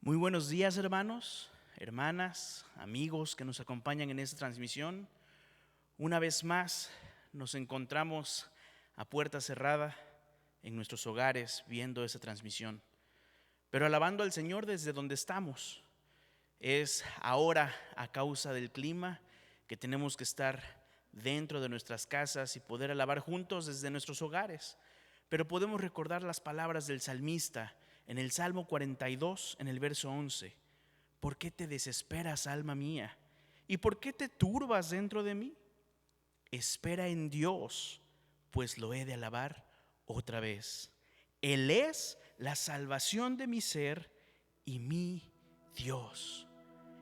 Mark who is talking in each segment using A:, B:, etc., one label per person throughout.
A: Muy buenos días, hermanos, hermanas, amigos que nos acompañan en esta transmisión. Una vez más nos encontramos a puerta cerrada en nuestros hogares viendo esta transmisión, pero alabando al Señor desde donde estamos. Es ahora, a causa del clima, que tenemos que estar dentro de nuestras casas y poder alabar juntos desde nuestros hogares. Pero podemos recordar las palabras del salmista en el Salmo 42, en el verso 11. ¿Por qué te desesperas, alma mía? ¿Y por qué te turbas dentro de mí? Espera en Dios, pues lo he de alabar otra vez. Él es la salvación de mi ser y mi Dios.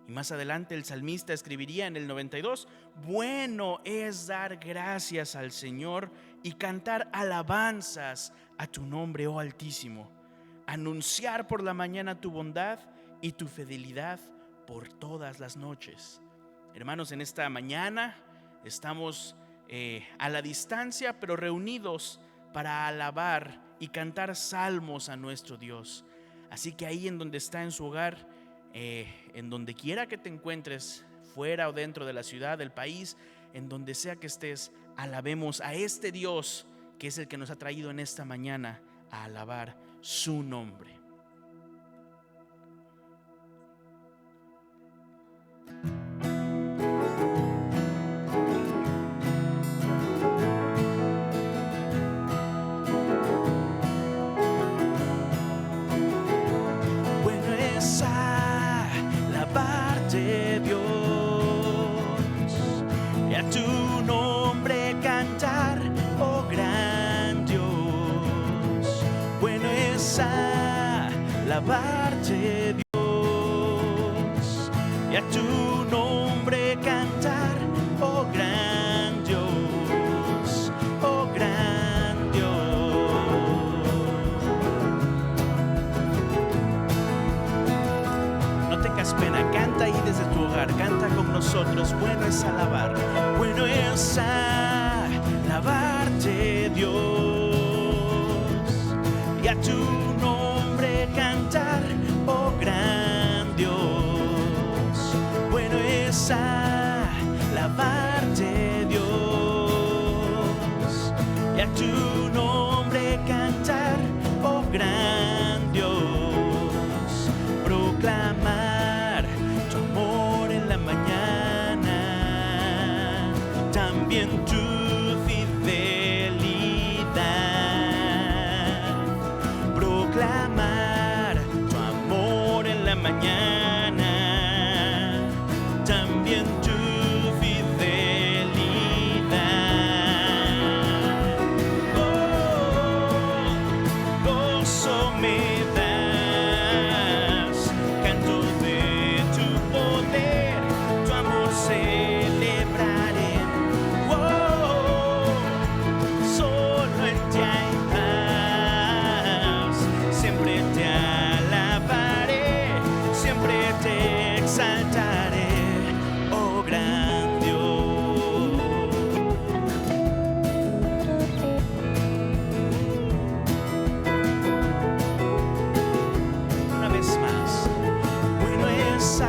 A: Y más adelante el salmista escribiría en el 92: bueno es dar gracias al Señor y cantar alabanzas a tu nombre, oh Altísimo. Anunciar por la mañana tu bondad y tu fidelidad por todas las noches. Hermanos, en esta mañana estamos a la distancia, pero reunidos para alabar y cantar salmos a nuestro Dios. Así que ahí en donde está en su hogar, en donde quiera que te encuentres, fuera o dentro de la ciudad, del país, en donde sea que estés, alabemos a este Dios que es el que nos ha traído en esta mañana a alabar su nombre. Bueno es alabarte, Dios, y a tu nombre cantar, oh gran Dios. Bueno es alabarte, Dios, y a tu nombre cantar, oh gran Dios, oh gran Dios. No tengas pena, canta ahí desde tu hogar, canta con nosotros. Bueno es alabar, bueno es alabarte, Dios, y a tu nombre cantar, oh gran Dios. Bueno es alabarte, Dios, y a tu nombre cantar, oh gran Dios. Proclamar tu amor en la mañana, también tu proclamar tu amor en la mañana, también tu fidelidad. Oh, gozo me das, canto de tu poder, tu amor celebraré. Oh, solo en ti hay paz. Siempre te alabaré, siempre te exaltaré, oh gran Dios. Una vez más, bueno es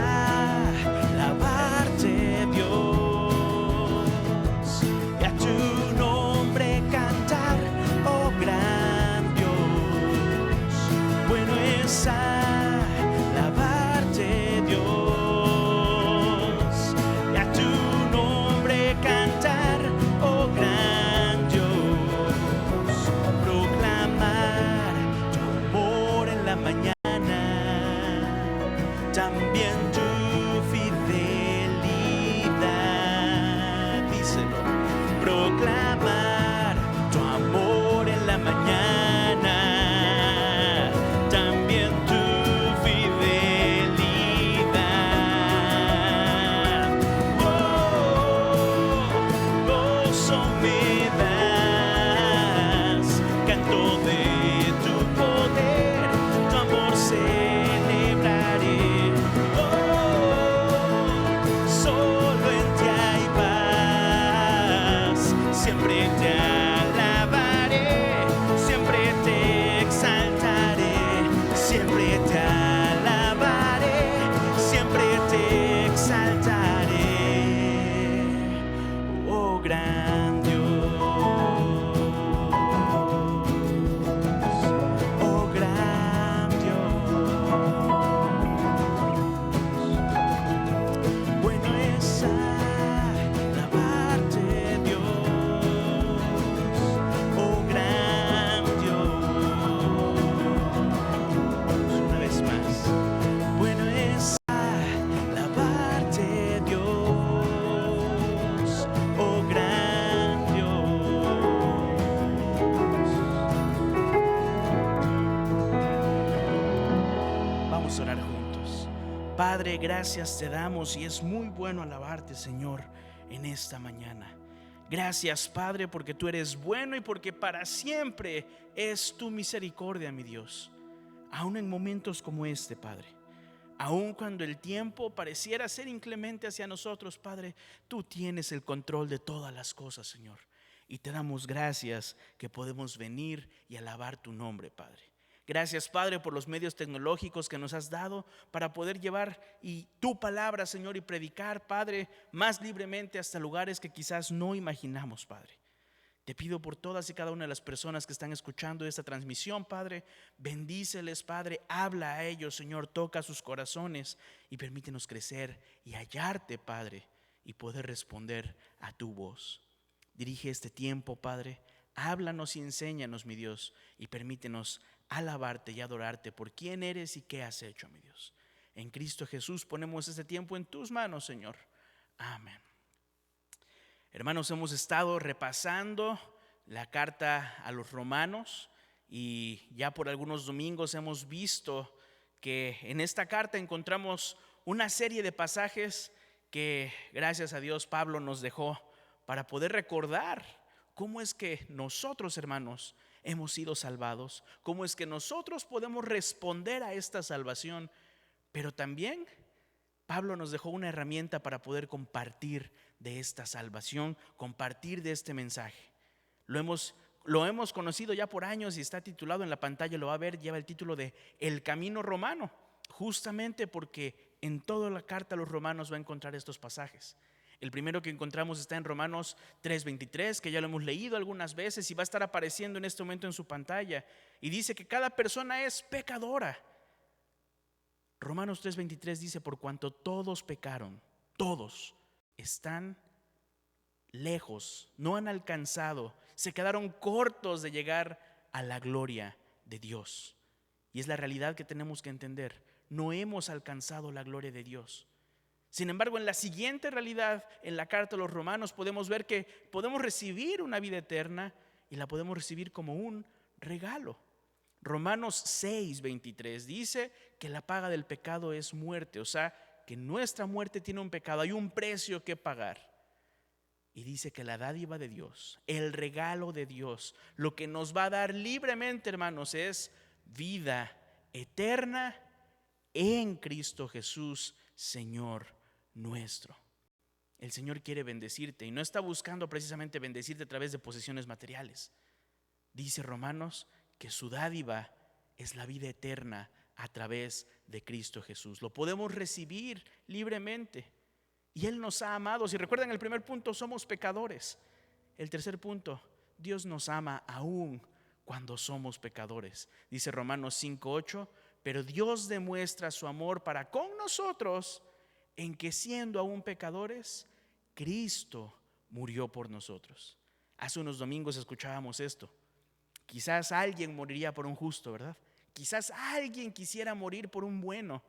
A: alabarte, Dios, y a tu nombre cantar, oh gran Dios. Bueno es alabarte, Dios, y a tu nombre cantar, oh gran Dios. Proclamar tu amor en la mañana, también tu fidelidad. Díselo. Proclamar tu amor en la mañana, también tu fidelidad. Oh, gozo me das, canto de tu poder, tu amor celebraré. Oh, Vamos a orar juntos. Padre, gracias te damos y es muy bueno alabarte, Señor, en esta mañana. Gracias, Padre, porque tú eres bueno y porque para siempre es tu misericordia, mi Dios. Aún en momentos como este, Padre, aún cuando el tiempo pareciera ser inclemente hacia nosotros, Padre, tú tienes el control de todas las cosas, Señor. Y te damos gracias que podemos venir y alabar tu nombre, Padre. Gracias, Padre, por los medios tecnológicos que nos has dado para poder llevar tu palabra, Señor, y predicar, Padre, más libremente hasta lugares que quizás no imaginamos, Padre. Te pido por todas y cada una de las personas que están escuchando esta transmisión, Padre. Bendíceles, Padre. Habla a ellos, Señor. Toca sus corazones y permítenos crecer y hallarte, Padre, y poder responder a tu voz. Dirige este tiempo, Padre. Háblanos y enséñanos, mi Dios, y permítenos alabarte y adorarte por quién eres y qué has hecho, mi Dios. En Cristo Jesús ponemos este tiempo en tus manos, Señor. Amén. Hermanos, hemos estado repasando la carta a los romanos y ya por algunos domingos hemos visto que en esta carta encontramos una serie de pasajes que, gracias a Dios, Pablo nos dejó para poder recordar cómo es que nosotros, hermanos, hemos sido salvados, cómo es que nosotros podemos responder a esta salvación, pero también Pablo nos dejó una herramienta para poder compartir de esta salvación, compartir de este mensaje. Lo hemos conocido ya por años y está titulado en la pantalla, lo va a ver, lleva el título de El Camino Romano, justamente porque en toda la carta a los romanos va a encontrar estos pasajes. El primero que encontramos está en Romanos 3:23, que ya lo hemos leído algunas veces y va a estar apareciendo en este momento en su pantalla. Y dice que cada persona es pecadora. Romanos 3:23 dice: por cuanto todos pecaron, todos están lejos, no han alcanzado, se quedaron cortos de llegar a la gloria de Dios. Y es la realidad que tenemos que entender. No hemos alcanzado la gloria de Dios. Sin embargo, en la siguiente realidad, en la carta a los romanos, podemos ver que podemos recibir una vida eterna y la podemos recibir como un regalo. Romanos 6:23 dice que la paga del pecado es muerte, o sea, que nuestra muerte tiene un pecado, hay un precio que pagar. Y dice que la dádiva de Dios, el regalo de Dios, lo que nos va a dar libremente, hermanos, es vida eterna en Cristo Jesús, Señor nuestro. El Señor quiere bendecirte y no está buscando precisamente bendecirte a través de posesiones materiales. Dice Romanos que su dádiva es la vida eterna a través de Cristo Jesús. Lo podemos recibir libremente. Y Él nos ha amado. Si recuerdan el primer punto, somos pecadores. El tercer punto, Dios nos ama aún cuando somos pecadores. Dice Romanos 5:8, pero Dios demuestra su amor para con nosotros en que siendo aún pecadores, Cristo murió por nosotros. Hace unos domingos escuchábamos esto. Quizás alguien moriría por un justo, ¿verdad? Quizás alguien quisiera morir por un bueno.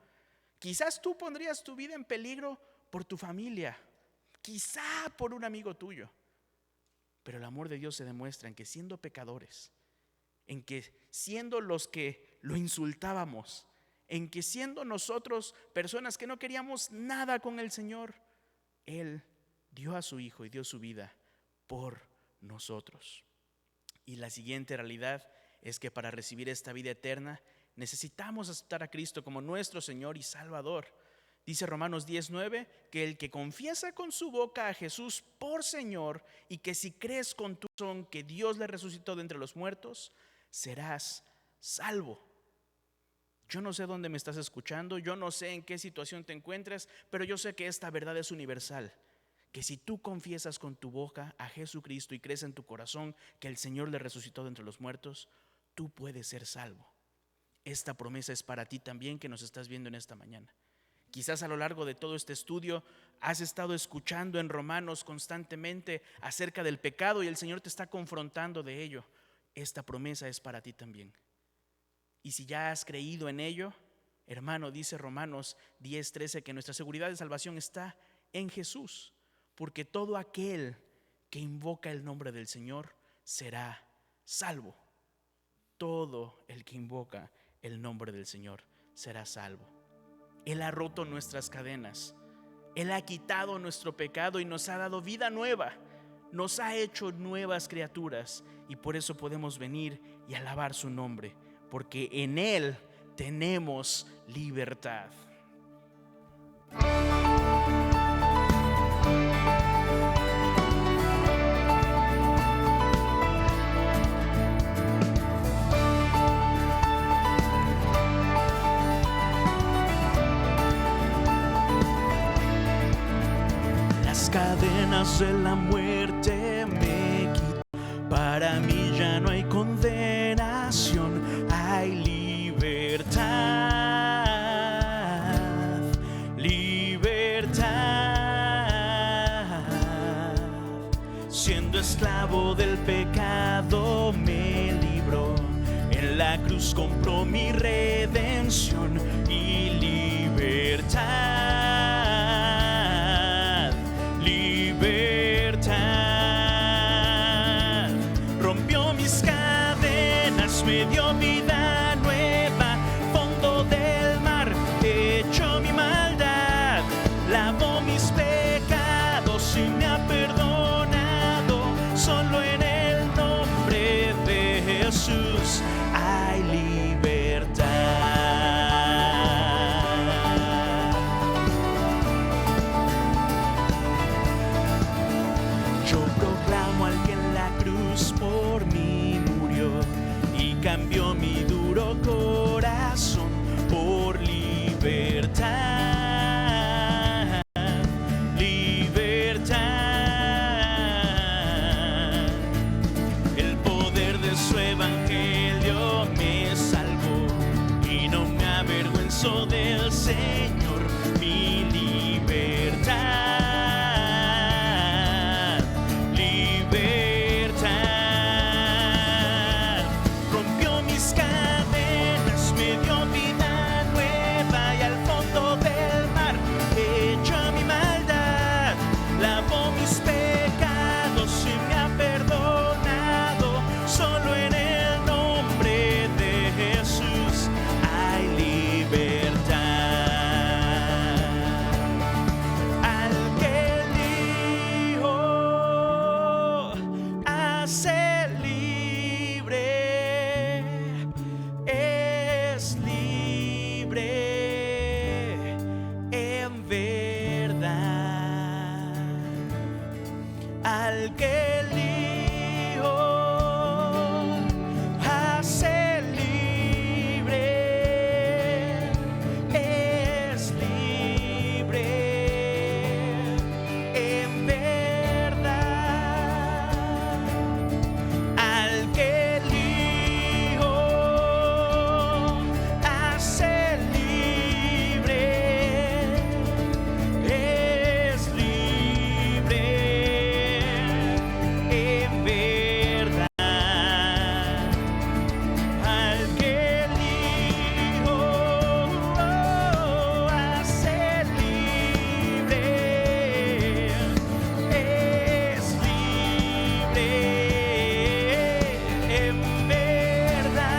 A: Quizás tú pondrías tu vida en peligro por tu familia, quizá por un amigo tuyo. Pero el amor de Dios se demuestra en que siendo pecadores, en que siendo los que lo insultábamos, en que siendo nosotros personas que no queríamos nada con el Señor, Él dio a su Hijo y dio su vida por nosotros. Y la siguiente realidad es que para recibir esta vida eterna necesitamos aceptar a Cristo como nuestro Señor y Salvador. Dice Romanos 10:9 que el que confiesa con su boca a Jesús por Señor y que si crees con tu corazón que Dios le resucitó de entre los muertos, serás salvo. Yo no sé dónde me estás escuchando, yo no sé en qué situación te encuentres, pero yo sé que esta verdad es universal. Que si tú confiesas con tu boca a Jesucristo y crees en tu corazón que el Señor le resucitó de entre los muertos, tú puedes ser salvo. Esta promesa es para ti también que nos estás viendo en esta mañana. Quizás a lo largo de todo este estudio has estado escuchando en Romanos constantemente acerca del pecado y el Señor te está confrontando de ello. Esta promesa es para ti también. Y si ya has creído en ello, hermano, dice Romanos 10:13 que nuestra seguridad de salvación está en Jesús, porque todo aquel que invoca el nombre del Señor será salvo. Todo el que invoca el nombre del Señor será salvo. Él ha roto nuestras cadenas. Él ha quitado nuestro pecado y nos ha dado vida nueva. Nos ha hecho nuevas criaturas y por eso podemos venir y alabar su nombre, porque en Él tenemos libertad. Las cadenas de la muerte me quitan. Para mí ya no hay condenación, hay libertad, libertad. Siendo esclavo del pecado me libró, en la cruz compró mi redención y libertad, libertad. Rompió mis cadenas, me dio vida nueva, fondo del mar, echó mi maldad, lavó mis pecados y me ha perdonado. Solo en el nombre de Jesús hay libertad. Yo proclamo al que en la cruz por mí murió y cambió mi duro corazón por libertad, libertad. El poder de su evangelio me salvó y no me avergüenzo del Señor, mi libertad, libertad. Rompió mis cadenas, me dio vida nueva y al fondo del mar echó mi maldad, lavó mis pecados y me ha perdonado. Solo en el nombre de Jesús hay libertad. Al que el Hijo hace libre, es libre en verdad. Al que el Hijo hace libre, es libre en verdad. Al que el Hijo hace libre, es libre en verdad. Al que el Hijo hace libre, es libre en verdad.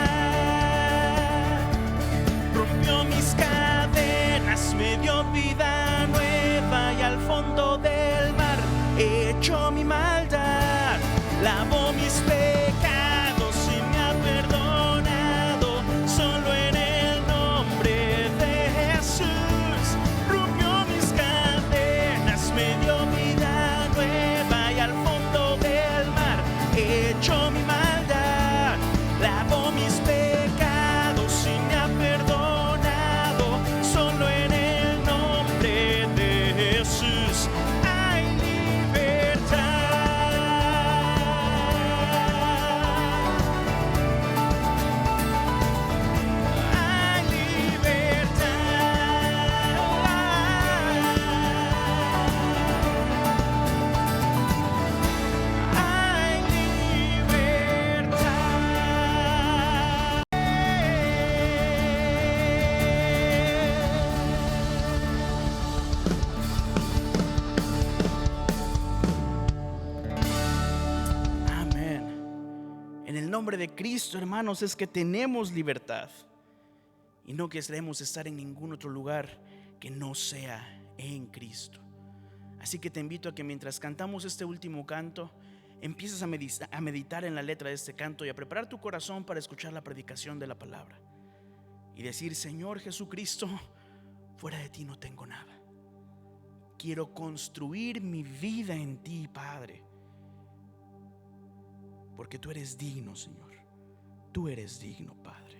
A: Rompió mis cadenas, me dio vida nueva y al fondo del mar echó mi maldad, lavó mis pecados y me ha perdonado. Solo en el nombre de Jesús rompió mis cadenas, me dio vida nueva y al fondo del mar echó mi maldad, lavó mis pecados y me ha perdonado. Solo en el nombre de Jesús hay libertad. Hay libertad. Hay libertad. Amén. En el nombre de Cristo, hermanos, es que tenemos libertad. y no queremos estar en ningún otro lugar que no sea en Cristo. Así que te invito a que mientras cantamos este último canto, empieces a meditar en la letra de este canto y a preparar tu corazón para escuchar la predicación de la palabra y decir: Señor Jesucristo, fuera de ti no tengo nada. Quiero construir mi vida en ti, Padre, porque tú eres digno, Señor. Tú eres digno, Padre.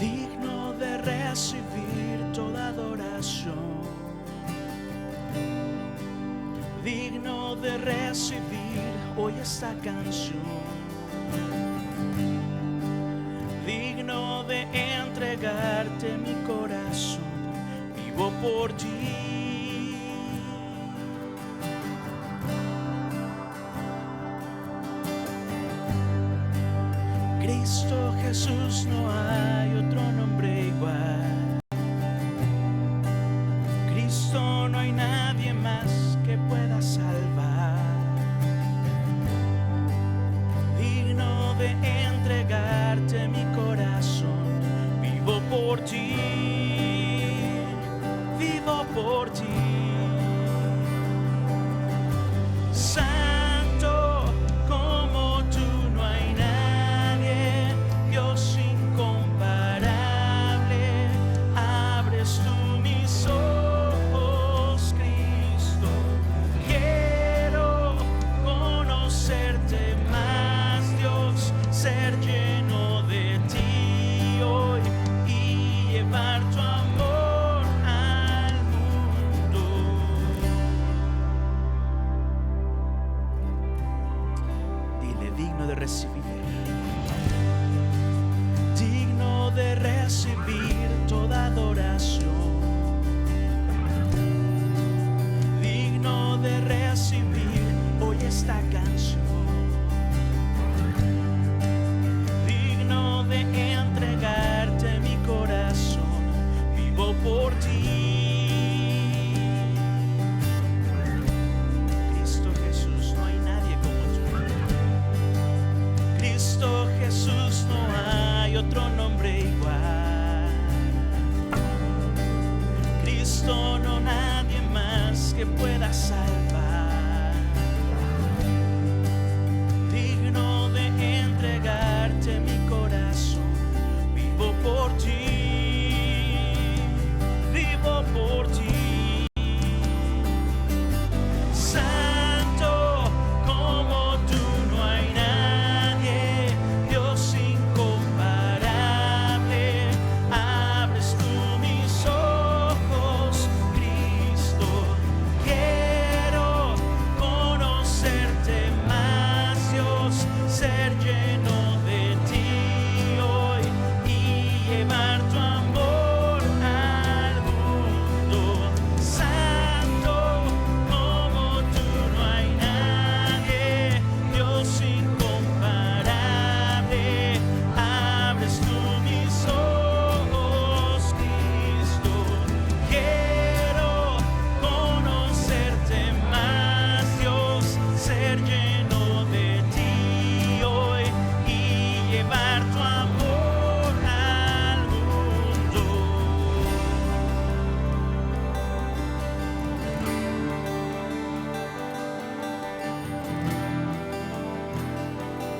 A: Digno de recibir toda adoración, digno de recibir hoy esta canción, digno de entregarte mi corazón, vivo por ti. Cristo Jesús, no hay otro nombre igual. Cristo, no hay nadie más que pueda salvar. Digno de entregarte mi corazón, vivo por ti, vivo por ti. Santo como tú no hay nadie, Dios incomparable, abres tú mis ojos, Cristo. Quiero conocerte más, Dios, ser lleno de ti hoy y llevar tu amor al mundo. Dile: digno de recibir, digno de recibir toda adoración, digno de recibir hoy esta canción, digno de entregarte mi corazón, vivo por ti. Cristo Jesús, no hay nadie como tú. Cristo Jesús, no hay otro nombre igual. Cristo, no nadie más que pueda salvar. Digno de entregarte mi corazón, vivo por ti, vivo por ti. Santo como tú no hay nadie, Dios incomparable, abres tú mis ojos, Cristo. Quiero conocerte más, Dios, ser lleno de ti hoy y llevar tu amor al mundo. Santo como tú no hay nadie, Dios incomparable, abres tú mis ojos, Cristo. Quiero conocerte más, Dios, ser lleno de ti hoy y llevar tu amor al mundo.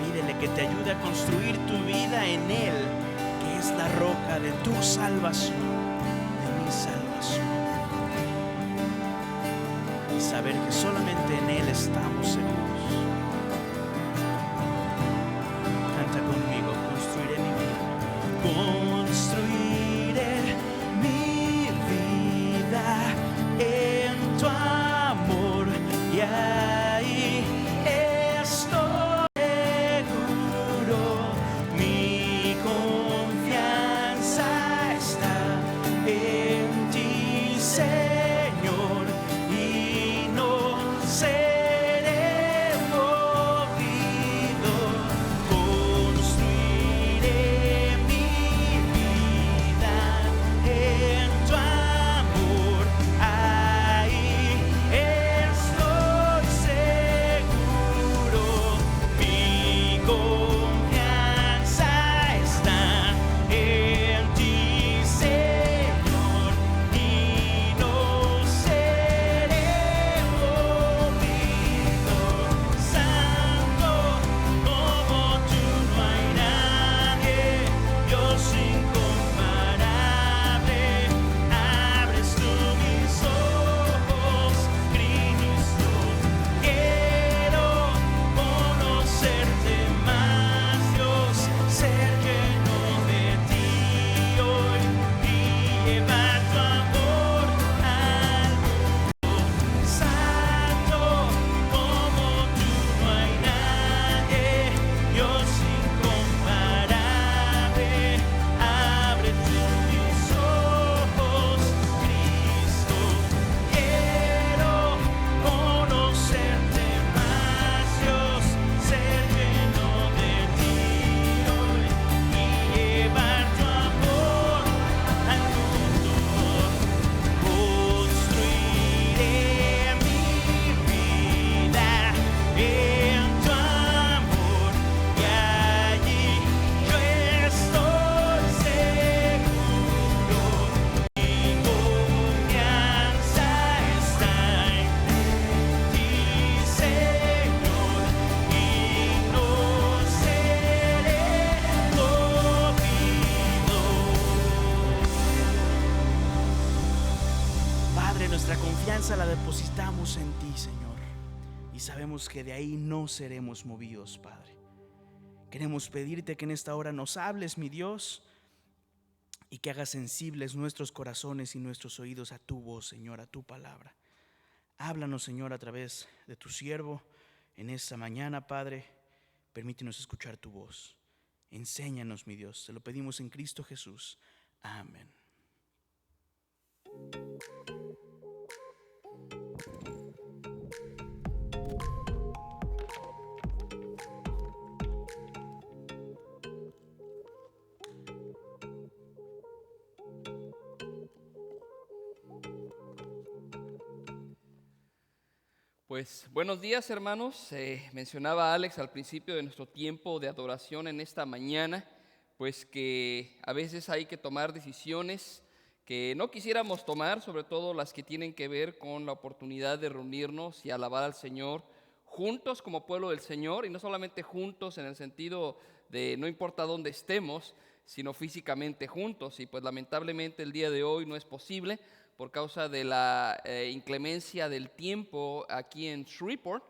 A: Pídele que te ayude a construir tu vida en Él, que es la roca de tu salvación, de mi salvación. Y saber que solamente en Él estamos seguros. Canta conmigo: construiré mi vida. Construiré mi vida en tu amor y ahí estoy seguro. Mi confianza está en ti, Señor, y no seré confianza la depositamos en ti, Señor, y sabemos que de ahí no seremos movidos, Padre. Queremos pedirte que en esta hora nos hables, mi Dios, y que hagas sensibles nuestros corazones y nuestros oídos a tu voz, Señor, a tu palabra. Háblanos, Señor, a través de tu siervo en esta mañana, Padre. Permítenos escuchar tu voz. Enséñanos, mi Dios. Te lo pedimos en Cristo Jesús. Amén.
B: Pues buenos días, hermanos. Mencionaba Alex al principio de nuestro tiempo de adoración en esta mañana, pues que a veces hay que tomar decisiones que no quisiéramos tomar, sobre todo las que tienen que ver con la oportunidad de reunirnos y alabar al Señor juntos como pueblo del Señor, y no solamente juntos en el sentido de no importa dónde estemos, sino físicamente juntos. Y pues lamentablemente el día de hoy no es posible por causa de la inclemencia del tiempo aquí en Shreveport.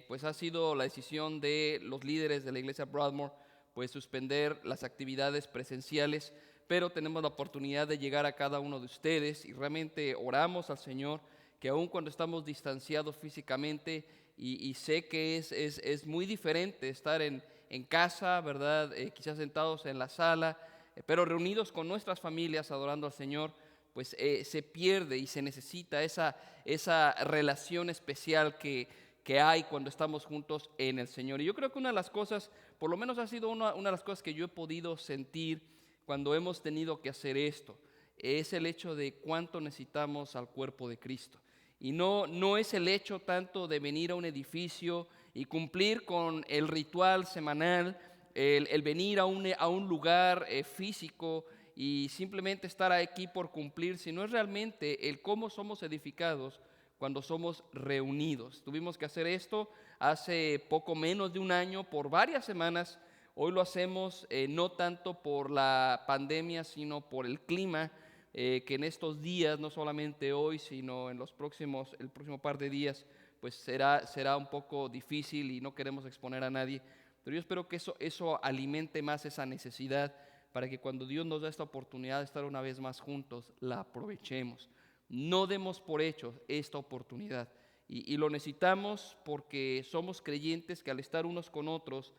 B: Pues ha sido la decisión de los líderes de la iglesia Broadmoor pues suspender las actividades presenciales, pero tenemos la oportunidad de llegar a cada uno de ustedes y realmente oramos al Señor que aun cuando estamos distanciados físicamente, y sé que es muy diferente estar en casa, ¿verdad? Quizás sentados en la sala, pero reunidos con nuestras familias adorando al Señor, pues se pierde y se necesita esa relación especial que hay cuando estamos juntos en el Señor. Y yo creo que una de las cosas, por lo menos ha sido una de las cosas que yo he podido sentir cuando hemos tenido que hacer esto, es el hecho de cuánto necesitamos al cuerpo de Cristo. Y no es el hecho tanto de venir a un edificio y cumplir con el ritual semanal, el venir a un lugar físico y simplemente estar aquí por cumplir, sino es realmente el cómo somos edificados cuando somos reunidos. Tuvimos que hacer esto hace poco menos de un año, por varias semanas. Hoy lo hacemos no tanto por la pandemia, sino por el clima, que en estos días, no solamente hoy, sino en el próximo par de días, pues será un poco difícil y no queremos exponer a nadie. Pero yo espero que eso alimente más esa necesidad, para que cuando Dios nos da esta oportunidad de estar una vez más juntos, la aprovechemos. No demos por hecho esta oportunidad. Y lo necesitamos porque somos creyentes que al estar unos con otros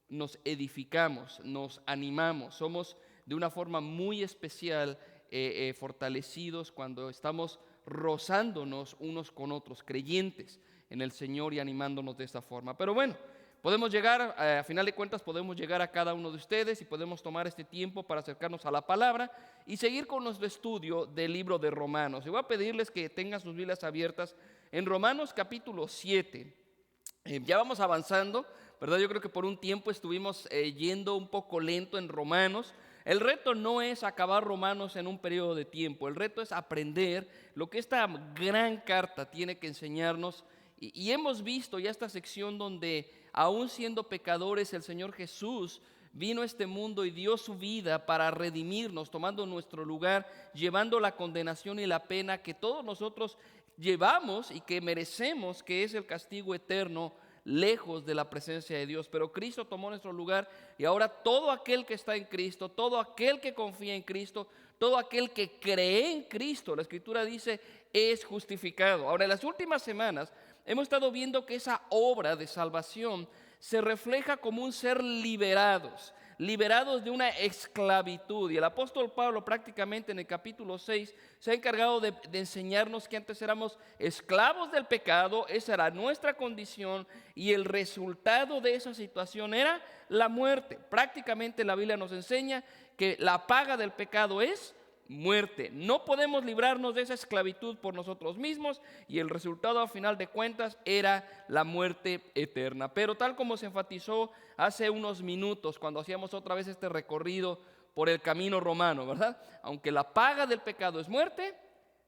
B: nos edificamos, nos animamos. Somos de una forma muy especial fortalecidos cuando estamos rozándonos unos con otros, creyentes en el Señor y animándonos de esta forma. Pero bueno, podemos llegar, a final de cuentas, podemos llegar a cada uno de ustedes y podemos tomar este tiempo para acercarnos a la palabra y seguir con nuestro estudio del libro de Romanos. Y voy a pedirles que tengan sus Biblias abiertas en Romanos capítulo 7. Ya vamos avanzando, ¿verdad? Yo creo que por un tiempo estuvimos yendo un poco lento en Romanos. El reto no es acabar Romanos en un periodo de tiempo, el reto es aprender lo que esta gran carta tiene que enseñarnos. Y hemos visto ya esta sección donde, aún siendo pecadores, el Señor Jesús vino a este mundo y dio su vida para redimirnos, tomando nuestro lugar, llevando la condenación y la pena que todos nosotros llevamos y que merecemos, que es el castigo eterno, lejos de la presencia de Dios. Pero Cristo tomó nuestro lugar, y ahora todo aquel que está en Cristo, todo aquel que confía en Cristo, todo aquel que cree en Cristo, la Escritura dice, es justificado. Ahora, en las últimas semanas hemos estado viendo que esa obra de salvación se refleja como un ser liberados de una esclavitud. Y el apóstol Pablo prácticamente en el capítulo 6 se ha encargado de enseñarnos que antes éramos esclavos del pecado, esa era nuestra condición, y el resultado de esa situación era la muerte. Prácticamente la Biblia nos enseña que la paga del pecado es muerte. No podemos librarnos de esa esclavitud por nosotros mismos, y el resultado, a final de cuentas, era la muerte eterna. Pero tal como se enfatizó hace unos minutos cuando hacíamos otra vez este recorrido por el camino romano, ¿verdad? Aunque la paga del pecado es muerte,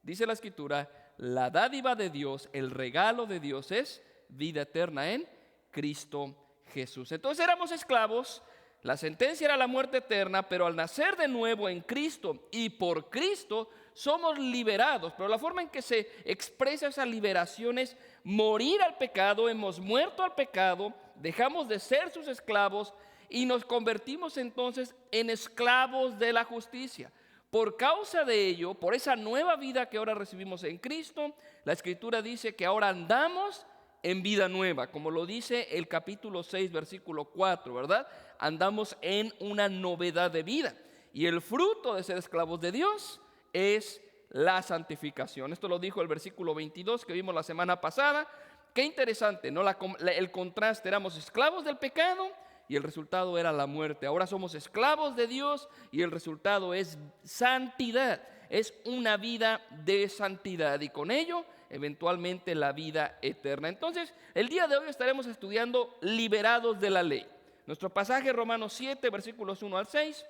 B: dice la Escritura, la dádiva de Dios, el regalo de Dios es vida eterna en Cristo Jesús. Entonces éramos esclavos La sentencia era la muerte eterna, pero al nacer de nuevo en Cristo y por Cristo somos liberados. Pero la forma en que se expresa esa liberación es morir al pecado. Hemos muerto al pecado, dejamos de ser sus esclavos y nos convertimos entonces en esclavos de la justicia. Por causa de ello, por esa nueva vida que ahora recibimos en Cristo, la Escritura dice que ahora andamos en vida nueva, como lo dice el capítulo 6, versículo 4, ¿verdad? Andamos en una novedad de vida. Y el fruto de ser esclavos de Dios es la santificación. Esto lo dijo el versículo 22 que vimos la semana pasada. Qué interesante, ¿no? El contraste, éramos esclavos del pecado y el resultado era la muerte. Ahora somos esclavos de Dios y el resultado es santidad. Es una vida de santidad y con ello eventualmente la vida eterna. Entonces, el día de hoy estaremos estudiando liberados de la ley. Nuestro pasaje Romanos 7, versículos 1 al 6.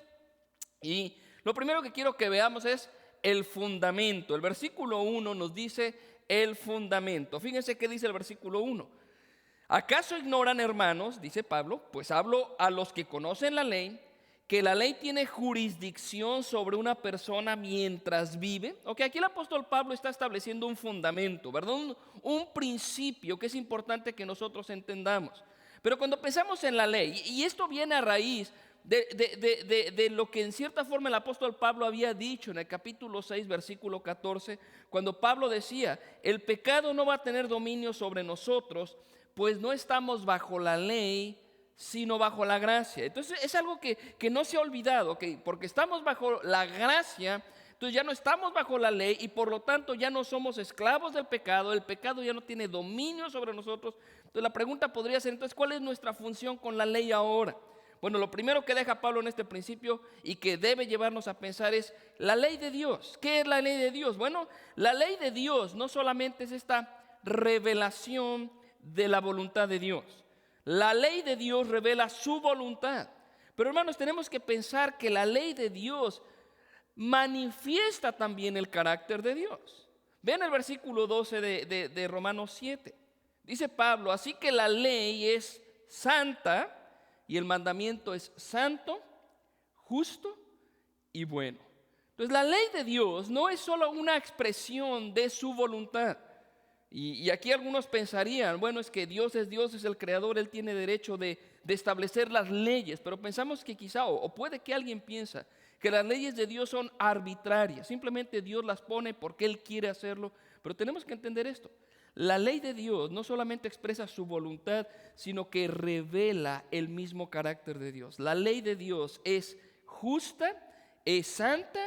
B: Y lo primero que quiero que veamos es el fundamento. El versículo 1 nos dice el fundamento. Fíjense qué dice el versículo 1. ¿Acaso ignoran, hermanos, dice Pablo, pues hablo a los que conocen la ley, que la ley tiene jurisdicción sobre una persona mientras vive? Ok, aquí el apóstol Pablo está estableciendo un fundamento, ¿verdad? Un principio que es importante que nosotros entendamos. Pero cuando pensamos en la ley, y esto viene a raíz de lo que en cierta forma el apóstol Pablo había dicho en el capítulo 6, versículo 14, cuando Pablo decía, el pecado no va a tener dominio sobre nosotros, pues no estamos bajo la ley, sino bajo la gracia. Entonces es algo que no se ha olvidado, ¿okay? Porque estamos bajo la gracia, entonces ya no estamos bajo la ley y por lo tanto ya no somos esclavos del pecado, el pecado ya no tiene dominio sobre nosotros. Entonces la pregunta podría ser, entonces, ¿cuál es nuestra función con la ley ahora? Bueno, lo primero que deja Pablo en este principio y que debe llevarnos a pensar es la ley de Dios. ¿Qué es la ley de Dios? Bueno, la ley de Dios no solamente es esta revelación de la voluntad de Dios. La ley de Dios revela su voluntad. Pero hermanos, tenemos que pensar que la ley de Dios manifiesta también el carácter de Dios. Vean el versículo 12 de Romanos 7. Dice Pablo, así que la ley es santa y el mandamiento es santo, justo y bueno. Entonces la ley de Dios no es solo una expresión de su voluntad. Y aquí algunos pensarían, bueno, es que Dios, es el creador, Él tiene derecho de establecer las leyes, pero pensamos que quizá, o puede que alguien piensa, que las leyes de Dios son arbitrarias, simplemente Dios las pone porque Él quiere hacerlo, pero tenemos que entender esto. La ley de Dios no solamente expresa su voluntad, sino que revela el mismo carácter de Dios. La ley de Dios es justa, es santa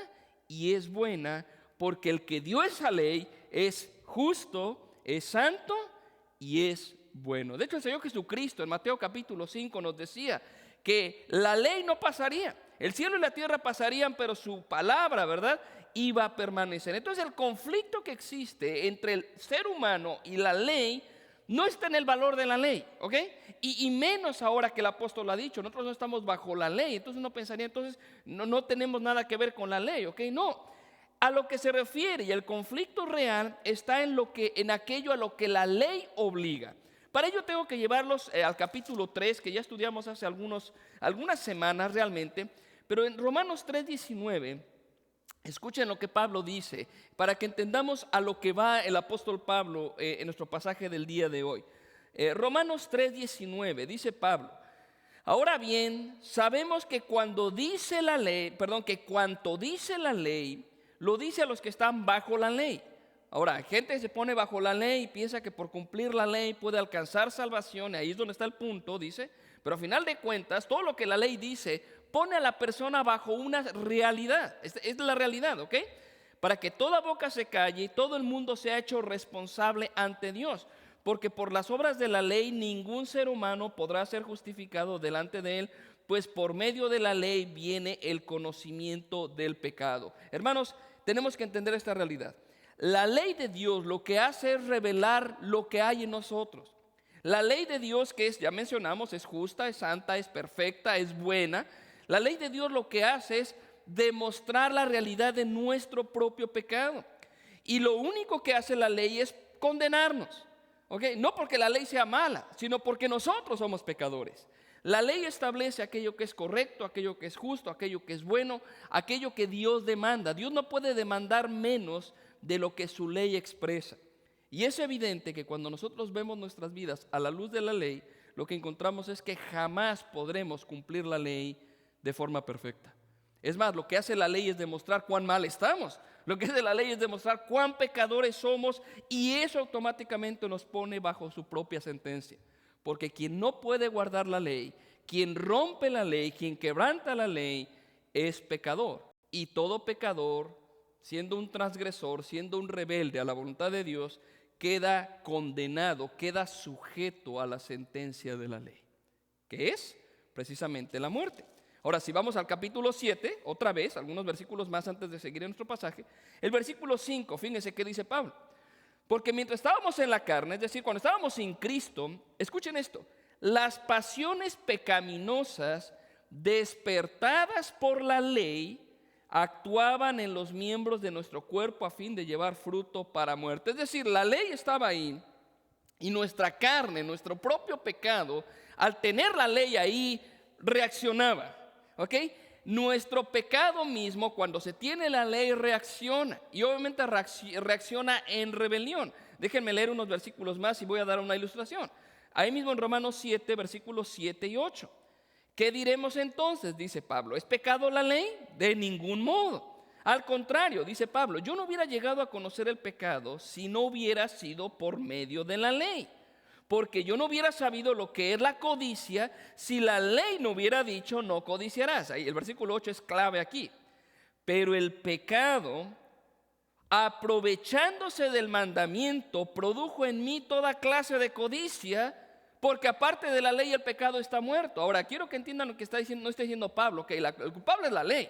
B: y es buena, porque el que dio esa ley es justo, es santo y es bueno. De hecho, el Señor Jesucristo en Mateo capítulo 5 nos decía que la ley no pasaría. El cielo y la tierra pasarían, pero su palabra, ¿verdad?, iba a permanecer. Entonces el conflicto que existe entre el ser humano y la ley no está en el valor de la ley, ¿ok? Y menos ahora que el apóstol lo ha dicho, nosotros no estamos bajo la ley. Entonces uno pensaría, entonces no tenemos nada que ver con la ley, ¿ok? No. A lo que se refiere y el conflicto real está en aquello a lo que la ley obliga. Para ello tengo que llevarlos al capítulo 3, que ya estudiamos hace algunas semanas realmente, pero en Romanos 3:19, escuchen lo que Pablo dice, para que entendamos a lo que va el apóstol Pablo en nuestro pasaje del día de hoy. Romanos 3:19, dice Pablo, ahora bien, sabemos que cuanto dice la ley, lo dice a los que están bajo la ley. Ahora, gente se pone bajo la ley y piensa que por cumplir la ley puede alcanzar salvación. Y ahí es donde está el punto, dice. Pero a final de cuentas, todo lo que la ley dice pone a la persona bajo una realidad. Es la realidad, ¿ok? Para que toda boca se calle y todo el mundo sea hecho responsable ante Dios. Porque por las obras de la ley ningún ser humano podrá ser justificado delante de Él, pues por medio de la ley viene el conocimiento del pecado. Hermanos, tenemos que entender esta realidad. La ley de Dios lo que hace es revelar lo que hay en nosotros. La ley de Dios, que ya mencionamos, es justa, es santa, es perfecta, es buena. La ley de Dios lo que hace es demostrar la realidad de nuestro propio pecado. Y lo único que hace la ley es condenarnos. ¿Okay? No porque la ley sea mala, sino porque nosotros somos pecadores. La ley establece aquello que es correcto, aquello que es justo, aquello que es bueno, aquello que Dios demanda. Dios no puede demandar menos de lo que su ley expresa. Y es evidente que cuando nosotros vemos nuestras vidas a la luz de la ley, lo que encontramos es que jamás podremos cumplir la ley de forma perfecta. Es más, lo que hace la ley es demostrar cuán mal estamos. Lo que hace la ley es demostrar cuán pecadores somos, y eso automáticamente nos pone bajo su propia sentencia. Porque quien no puede guardar la ley, quien rompe la ley, quien quebranta la ley, es pecador. Y todo pecador, siendo un transgresor, siendo un rebelde a la voluntad de Dios, queda condenado, queda sujeto a la sentencia de la ley, que es precisamente la muerte. Ahora, si vamos al capítulo 7, otra vez, algunos versículos más antes de seguir en nuestro pasaje, el versículo 5, fíjense qué dice Pablo. Porque mientras estábamos en la carne, es decir, cuando estábamos sin Cristo, escuchen esto, las pasiones pecaminosas despertadas por la ley actuaban en los miembros de nuestro cuerpo a fin de llevar fruto para muerte. Es decir, la ley estaba ahí y nuestra carne, nuestro propio pecado, al tener la ley ahí, reaccionaba. ¿Ok? Nuestro pecado mismo, cuando se tiene la ley, reacciona, y obviamente reacciona en rebelión. Déjenme leer unos versículos más y voy a dar una ilustración. Ahí mismo en Romanos 7, versículos 7 y 8. ¿Qué diremos entonces? Dice Pablo. ¿Es pecado la ley? De ningún modo. Al contrario, dice Pablo, yo no hubiera llegado a conocer el pecado si no hubiera sido por medio de la ley. Porque yo no hubiera sabido lo que es la codicia si la ley no hubiera dicho no codiciarás. Ahí el versículo 8 es clave aquí. Pero el pecado, aprovechándose del mandamiento, produjo en mí toda clase de codicia, porque aparte de la ley el pecado está muerto. Ahora quiero que entiendan lo que está diciendo, no está diciendo Pablo, que el culpable es la ley.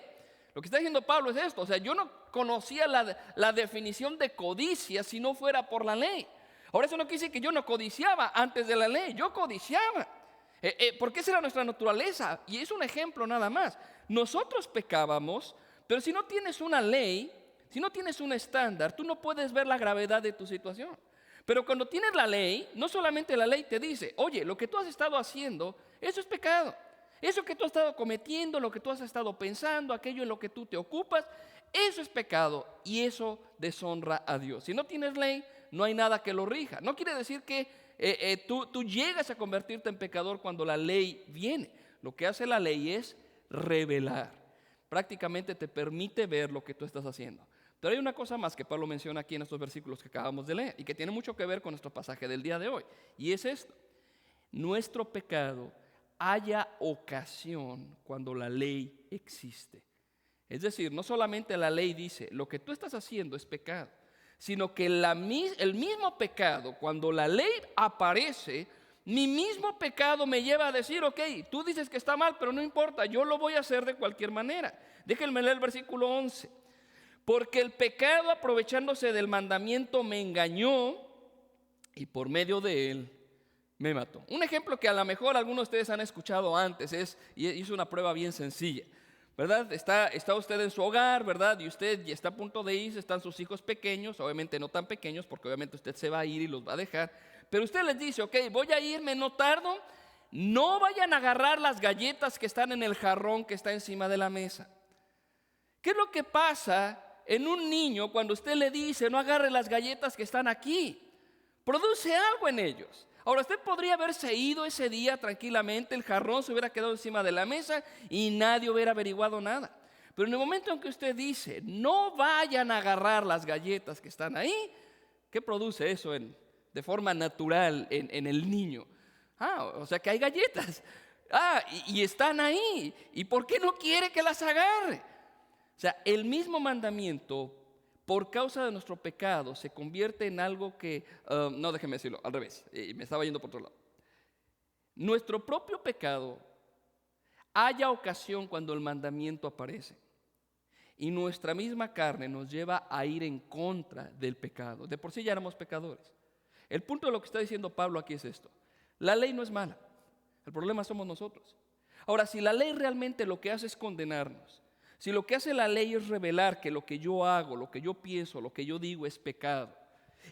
B: Lo que está diciendo Pablo es esto, o sea, yo no conocía la definición de codicia si no fuera por la ley. Ahora eso no quiere decir que yo no codiciaba antes de la ley, yo codiciaba, porque esa era nuestra naturaleza, y es un ejemplo nada más. Nosotros pecábamos, pero si no tienes una ley, si no tienes un estándar, tú no puedes ver la gravedad de tu situación. Pero cuando tienes la ley, no solamente la ley te dice, oye, lo que tú has estado haciendo, eso es pecado. Eso que tú has estado cometiendo, lo que tú has estado pensando, aquello en lo que tú te ocupas, eso es pecado y eso deshonra a Dios. Si no tienes ley, no hay nada que lo rija. No quiere decir que tú llegas a convertirte en pecador cuando la ley viene. Lo que hace la ley es revelar. Prácticamente te permite ver lo que tú estás haciendo. Pero hay una cosa más que Pablo menciona aquí en estos versículos que acabamos de leer y que tiene mucho que ver con nuestro pasaje del día de hoy. Y es esto: nuestro pecado haya ocasión cuando la ley existe. Es decir, no solamente la ley dice lo que tú estás haciendo es pecado, sino que el mismo pecado, cuando la ley aparece, mi mismo pecado me lleva a decir, ok, tú dices que está mal, pero no importa, yo lo voy a hacer de cualquier manera. Déjenme leer el versículo 11. Porque el pecado, aprovechándose del mandamiento, me engañó y por medio de él me mató. Un ejemplo que a lo mejor algunos de ustedes han escuchado antes y es una prueba bien sencilla, ¿verdad? Está usted en su hogar, ¿verdad? Y usted ya está a punto de irse, están sus hijos pequeños, obviamente no tan pequeños, porque obviamente usted se va a ir y los va a dejar. Pero usted les dice, ok, voy a irme, no tardo, no vayan a agarrar las galletas que están en el jarrón que está encima de la mesa. ¿Qué es lo que pasa en un niño cuando usted le dice, no agarre las galletas que están aquí? Produce algo en ellos. Ahora, usted podría haberse ido ese día tranquilamente, el jarrón se hubiera quedado encima de la mesa y nadie hubiera averiguado nada. Pero en el momento en que usted dice, no vayan a agarrar las galletas que están ahí, ¿qué produce eso de forma natural en el niño? O sea que hay galletas. Y están ahí. ¿Y por qué no quiere que las agarre? O sea, el mismo mandamiento, por causa de nuestro pecado, se convierte en algo que, no, déjeme decirlo, al revés, me estaba yendo por otro lado. Nuestro propio pecado haya ocasión cuando el mandamiento aparece. Y nuestra misma carne nos lleva a ir en contra del pecado. De por sí ya éramos pecadores. El punto de lo que está diciendo Pablo aquí es esto: la ley no es mala, el problema somos nosotros. Ahora, si la ley realmente lo que hace es condenarnos, si lo que hace la ley es revelar que lo que yo hago, lo que yo pienso, lo que yo digo es pecado,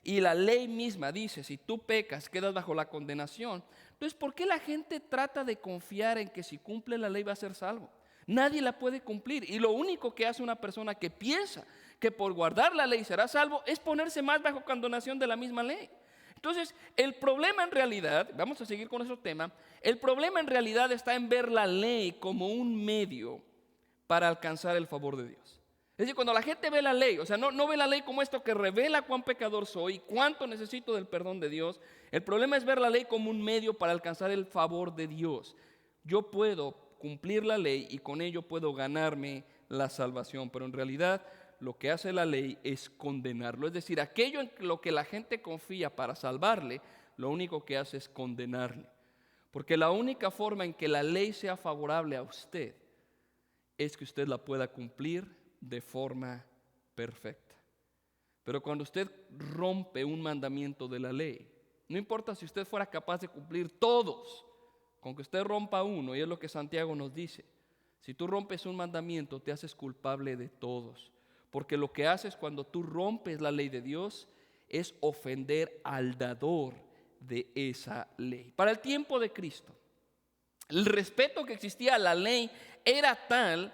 B: y la ley misma dice, si tú pecas, quedas bajo la condenación. Entonces, ¿por qué la gente trata de confiar en que si cumple la ley va a ser salvo? Nadie la puede cumplir, y lo único que hace una persona que piensa que por guardar la ley será salvo es ponerse más bajo condenación de la misma ley. Entonces, el problema en realidad, vamos a seguir con ese tema, el problema en realidad está en ver la ley como un medio para alcanzar el favor de Dios. Es decir, cuando la gente ve la ley, o sea, no ve la ley como esto que revela cuán pecador soy, cuánto necesito del perdón de Dios. El problema es ver la ley como un medio para alcanzar el favor de Dios. Yo puedo cumplir la ley y con ello puedo ganarme la salvación, pero en realidad lo que hace la ley es condenarlo. Es decir, aquello en lo que la gente confía para salvarle, lo único que hace es condenarle. Porque la única forma en que la ley sea favorable a usted es que usted la pueda cumplir de forma perfecta. Pero cuando usted rompe un mandamiento de la ley, no importa si usted fuera capaz de cumplir todos, con que usted rompa uno, y es lo que Santiago nos dice, si tú rompes un mandamiento te haces culpable de todos, porque lo que haces cuando tú rompes la ley de Dios es ofender al dador de esa ley. Para el tiempo de Cristo, el respeto que existía a la ley era tal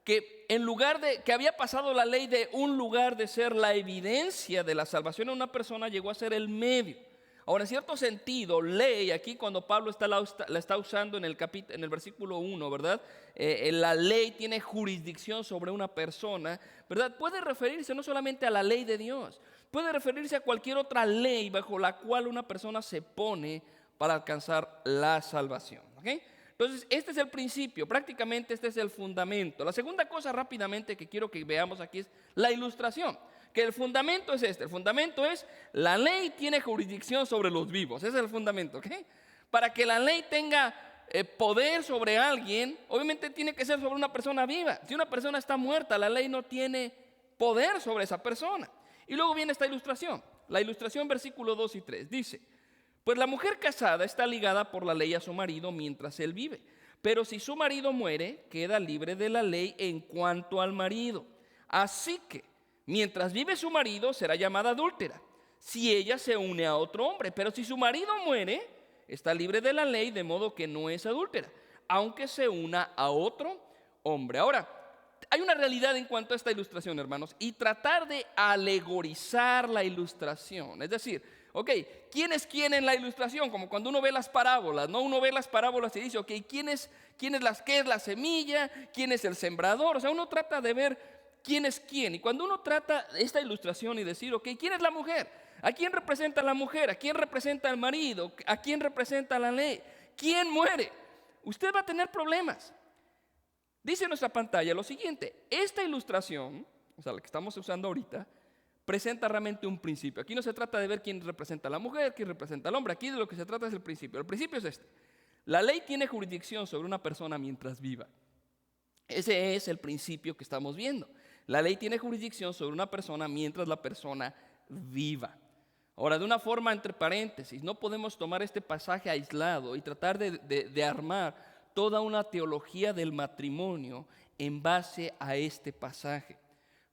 B: que en lugar de que había pasado la ley de un lugar de ser la evidencia de la salvación en una persona, llegó a ser el medio. Ahora, en cierto sentido, ley, aquí cuando Pablo la está usando en el versículo 1, ¿verdad? La ley tiene jurisdicción sobre una persona, ¿verdad? Puede referirse no solamente a la ley de Dios, puede referirse a cualquier otra ley bajo la cual una persona se pone para alcanzar la salvación, ¿ok? Entonces, este es el principio, prácticamente este es el fundamento. La segunda cosa rápidamente que quiero que veamos aquí es la ilustración. Que el fundamento es este, el fundamento es la ley tiene jurisdicción sobre los vivos, ese es el fundamento, ¿ok? Para que la ley tenga poder sobre alguien, obviamente tiene que ser sobre una persona viva. Si una persona está muerta, la ley no tiene poder sobre esa persona. Y luego viene esta ilustración, la ilustración versículo 2 y 3, dice: pues la mujer casada está ligada por la ley a su marido mientras él vive, pero si su marido muere, queda libre de la ley en cuanto al marido. Así que mientras vive su marido, será llamada adúltera si ella se une a otro hombre. Pero si su marido muere, está libre de la ley, de modo que no es adúltera, aunque se una a otro hombre. Ahora, hay una realidad en cuanto a esta ilustración, hermanos, y tratar de alegorizar la ilustración. Es decir, ok, ¿quién es quién en la ilustración? Como cuando uno ve las parábolas, ¿no? Uno ve las parábolas y dice, ok, ¿qué es la semilla? ¿Quién es el sembrador? O sea, uno trata de ver quién es quién. Y cuando uno trata esta ilustración y decir, ok, ¿quién es la mujer? ¿A quién representa la mujer? ¿A quién representa el marido? ¿A quién representa la ley? ¿Quién muere? Usted va a tener problemas. Dice en nuestra pantalla lo siguiente: esta ilustración, o sea, la que estamos usando ahorita, presenta realmente un principio. Aquí no se trata de ver quién representa a la mujer, quién representa al hombre. Aquí de lo que se trata es el principio. El principio es este: la ley tiene jurisdicción sobre una persona mientras viva. Ese es el principio que estamos viendo. La ley tiene jurisdicción sobre una persona mientras la persona viva. Ahora, de una forma entre paréntesis, no podemos tomar este pasaje aislado y tratar de armar toda una teología del matrimonio en base a este pasaje.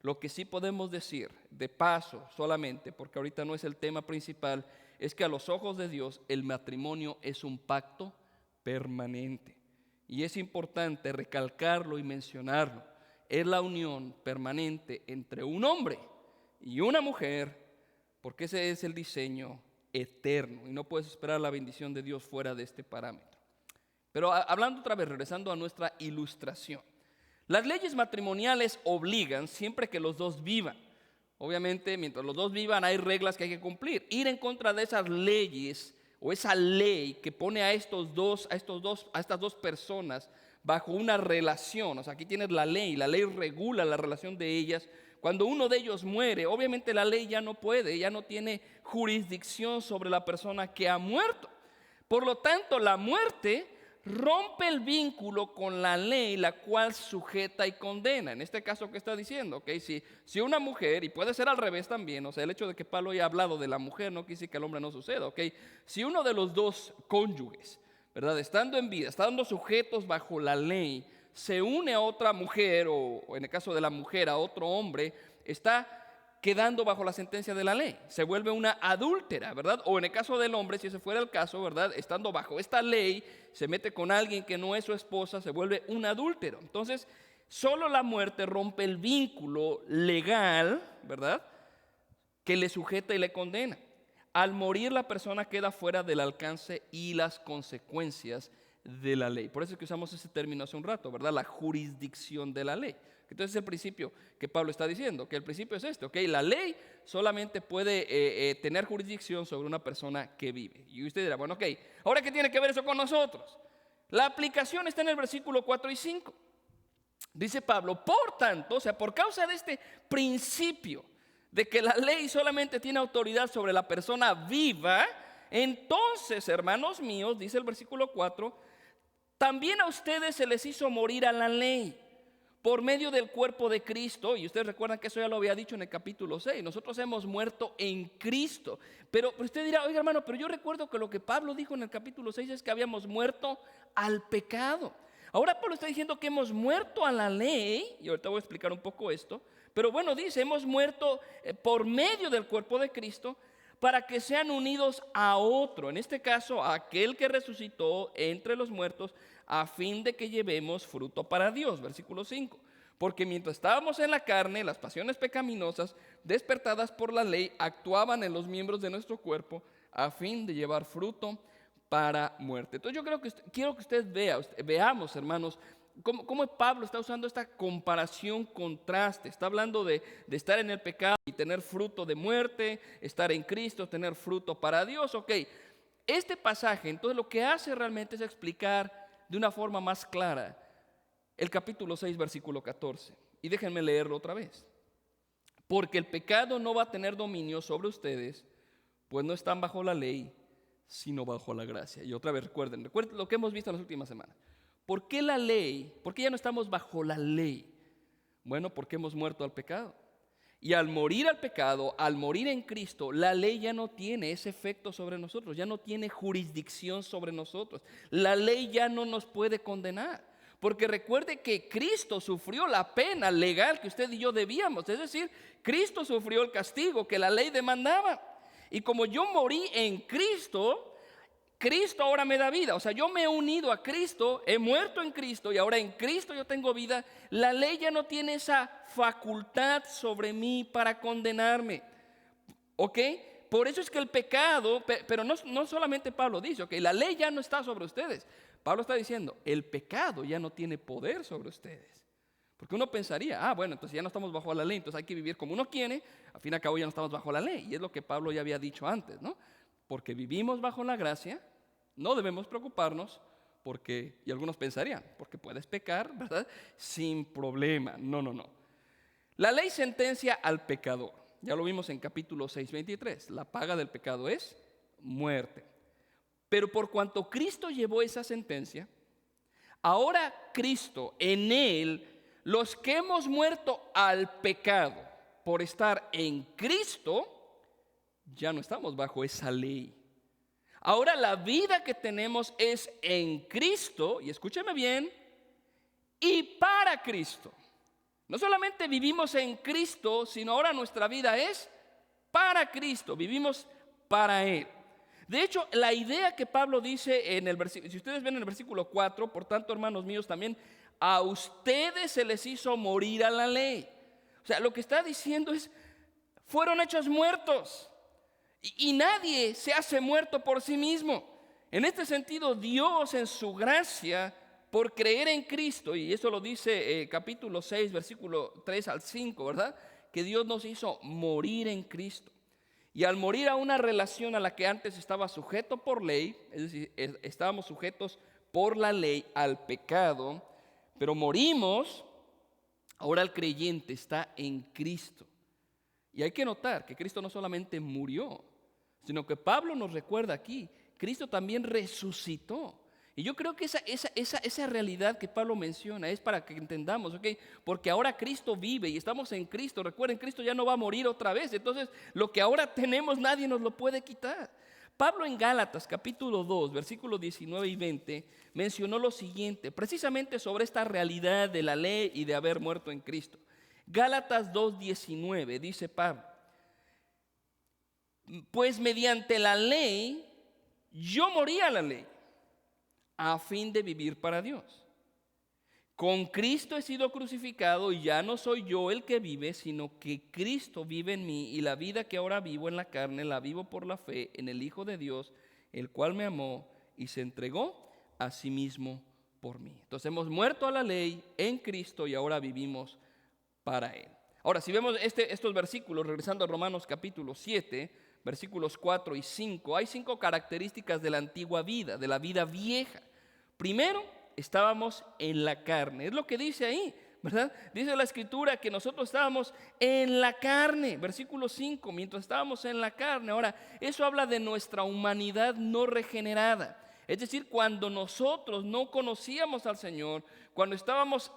B: Lo que sí podemos decir, de paso solamente, porque ahorita no es el tema principal, es que a los ojos de Dios el matrimonio es un pacto permanente. Y es importante recalcarlo y mencionarlo. Es la unión permanente entre un hombre y una mujer, porque ese es el diseño eterno y no puedes esperar la bendición de Dios fuera de este parámetro. Pero hablando otra vez, regresando a nuestra ilustración. Las leyes matrimoniales obligan siempre que los dos vivan. Obviamente, mientras los dos vivan hay reglas que hay que cumplir. Ir en contra de esas leyes o esa ley que pone a estas dos personas bajo una relación. O sea, aquí tienes la ley regula la relación de ellas. Cuando uno de ellos muere, obviamente la ley ya no tiene jurisdicción sobre la persona que ha muerto. Por lo tanto, la muerte rompe el vínculo con la ley, la cual sujeta y condena. En este caso, ¿qué está diciendo? Okay, si una mujer, y puede ser al revés también, o sea, el hecho de que Pablo haya hablado de la mujer no quiere decir que al hombre no suceda. Okay, si uno de los dos cónyuges, ¿verdad?, estando en vida, estando sujetos bajo la ley, se une a otra mujer, o en el caso de la mujer a otro hombre, está quedando bajo la sentencia de la ley. Se vuelve una adúltera, ¿verdad? O en el caso del hombre, si ese fuera el caso, ¿verdad? Estando bajo esta ley, se mete con alguien que no es su esposa, se vuelve un adúltero. Entonces, solo la muerte rompe el vínculo legal, ¿verdad?, que le sujeta y le condena. Al morir, la persona queda fuera del alcance y las consecuencias de la ley. Por eso es que usamos ese término hace un rato, ¿verdad? La jurisdicción de la ley. Entonces es el principio que Pablo está diciendo, que el principio es este, ¿ok? La ley solamente puede tener jurisdicción sobre una persona que vive. Y usted dirá, bueno, ok, ¿ahora qué tiene que ver eso con nosotros? La aplicación está en el versículo 4 y 5. Dice Pablo, por tanto, o sea, por causa de este principio de que la ley solamente tiene autoridad sobre la persona viva, entonces, hermanos míos, dice el versículo 4, también a ustedes se les hizo morir a la ley por medio del cuerpo de Cristo. Y ustedes recuerdan que eso ya lo había dicho en el capítulo 6. Nosotros hemos muerto en Cristo. Pero usted dirá, oiga hermano, pero yo recuerdo que lo que Pablo dijo en el capítulo 6 es que habíamos muerto al pecado. Ahora Pablo está diciendo que hemos muerto a la ley, y ahorita voy a explicar un poco esto. Pero bueno, dice, hemos muerto por medio del cuerpo de Cristo para que sean unidos a otro, en este caso a aquel que resucitó entre los muertos, a fin de que llevemos fruto para Dios. Versículo 5. Porque mientras estábamos en la carne, las pasiones pecaminosas despertadas por la ley actuaban en los miembros de nuestro cuerpo a fin de llevar fruto para muerte. Entonces yo quiero que usted veamos, hermanos, cómo Pablo está usando esta comparación, contraste. Está hablando de estar en el pecado y tener fruto de muerte, estar en Cristo, tener fruto para Dios. Ok, este pasaje entonces lo que hace realmente es explicar de una forma más clara el capítulo 6, versículo 14. Y déjenme leerlo otra vez. Porque el pecado no va a tener dominio sobre ustedes, pues no están bajo la ley, sino bajo la gracia. Y otra vez recuerden lo que hemos visto en las últimas semanas. ¿Por qué la ley? ¿Por qué ya no estamos bajo la ley? Bueno, porque hemos muerto al pecado. Y al morir al pecado, al morir en Cristo, la ley ya no tiene ese efecto sobre nosotros, ya no tiene jurisdicción sobre nosotros. La ley ya no nos puede condenar. Porque recuerde que Cristo sufrió la pena legal que usted y yo debíamos. Es decir, Cristo sufrió el castigo que la ley demandaba. Y como yo morí en Cristo, Cristo ahora me da vida. O sea, yo me he unido a Cristo, he muerto en Cristo y ahora en Cristo yo tengo vida. La ley ya no tiene esa facultad sobre mí para condenarme. ¿Ok? Por eso es que el pecado, pero no solamente Pablo dice, ok, la ley ya no está sobre ustedes. Pablo está diciendo, el pecado ya no tiene poder sobre ustedes. Porque uno pensaría, bueno, entonces ya no estamos bajo la ley, entonces hay que vivir como uno quiere, al fin y al cabo ya no estamos bajo la ley. Y es lo que Pablo ya había dicho antes, ¿no? Porque vivimos bajo la gracia, no debemos preocuparnos, porque, y algunos pensarían, porque puedes pecar, ¿verdad? Sin problema. No. La ley sentencia al pecador. Ya lo vimos en capítulo 6, 23. La paga del pecado es muerte. Pero por cuanto Cristo llevó esa sentencia, ahora Cristo, en Él, los que hemos muerto al pecado por estar en Cristo, ya no estamos bajo esa ley. Ahora la vida que tenemos es en Cristo, y escúcheme bien, y para Cristo. No solamente vivimos en Cristo, sino ahora nuestra vida es para Cristo, vivimos para Él. De hecho, la idea que Pablo dice en el versículo, si ustedes ven en el versículo 4, por tanto, hermanos míos, también a ustedes se les hizo morir a la ley. O sea, lo que está diciendo es, fueron hechos muertos. Y nadie se hace muerto por sí mismo. En este sentido, Dios en su gracia, por creer en Cristo, y eso lo dice capítulo 6, versículo 3 al 5, ¿verdad? Que Dios nos hizo morir en Cristo. Y al morir a una relación a la que antes estaba sujeto por ley, es decir, estábamos sujetos por la ley al pecado, pero morimos, ahora el creyente está en Cristo. Y hay que notar que Cristo no solamente murió, sino que Pablo nos recuerda aquí, Cristo también resucitó. Y yo creo que esa realidad que Pablo menciona es para que entendamos, ¿ok? Porque ahora Cristo vive y estamos en Cristo. Recuerden, Cristo ya no va a morir otra vez. Entonces, lo que ahora tenemos nadie nos lo puede quitar. Pablo en Gálatas capítulo 2, versículos 19 y 20, mencionó lo siguiente, precisamente sobre esta realidad de la ley y de haber muerto en Cristo. Gálatas 2:19 dice Pablo, Pues mediante la ley, yo morí a la ley, a fin de vivir para Dios. Con Cristo he sido crucificado y ya no soy yo el que vive, sino que Cristo vive en mí, y la vida que ahora vivo en la carne la vivo por la fe en el Hijo de Dios, el cual me amó y se entregó a sí mismo por mí. Entonces hemos muerto a la ley en Cristo y ahora vivimos para Él. Ahora, si vemos estos versículos, regresando a Romanos capítulo 7, versículos 4 y 5, hay 5 características de la antigua vida, de la vida vieja. Primero, estábamos en la carne. Es lo que dice ahí, ¿verdad? Dice la Escritura que nosotros estábamos en la carne. Versículo 5, mientras estábamos en la carne. Ahora, eso habla de nuestra humanidad no regenerada. Es decir, cuando nosotros no conocíamos al Señor, cuando estábamos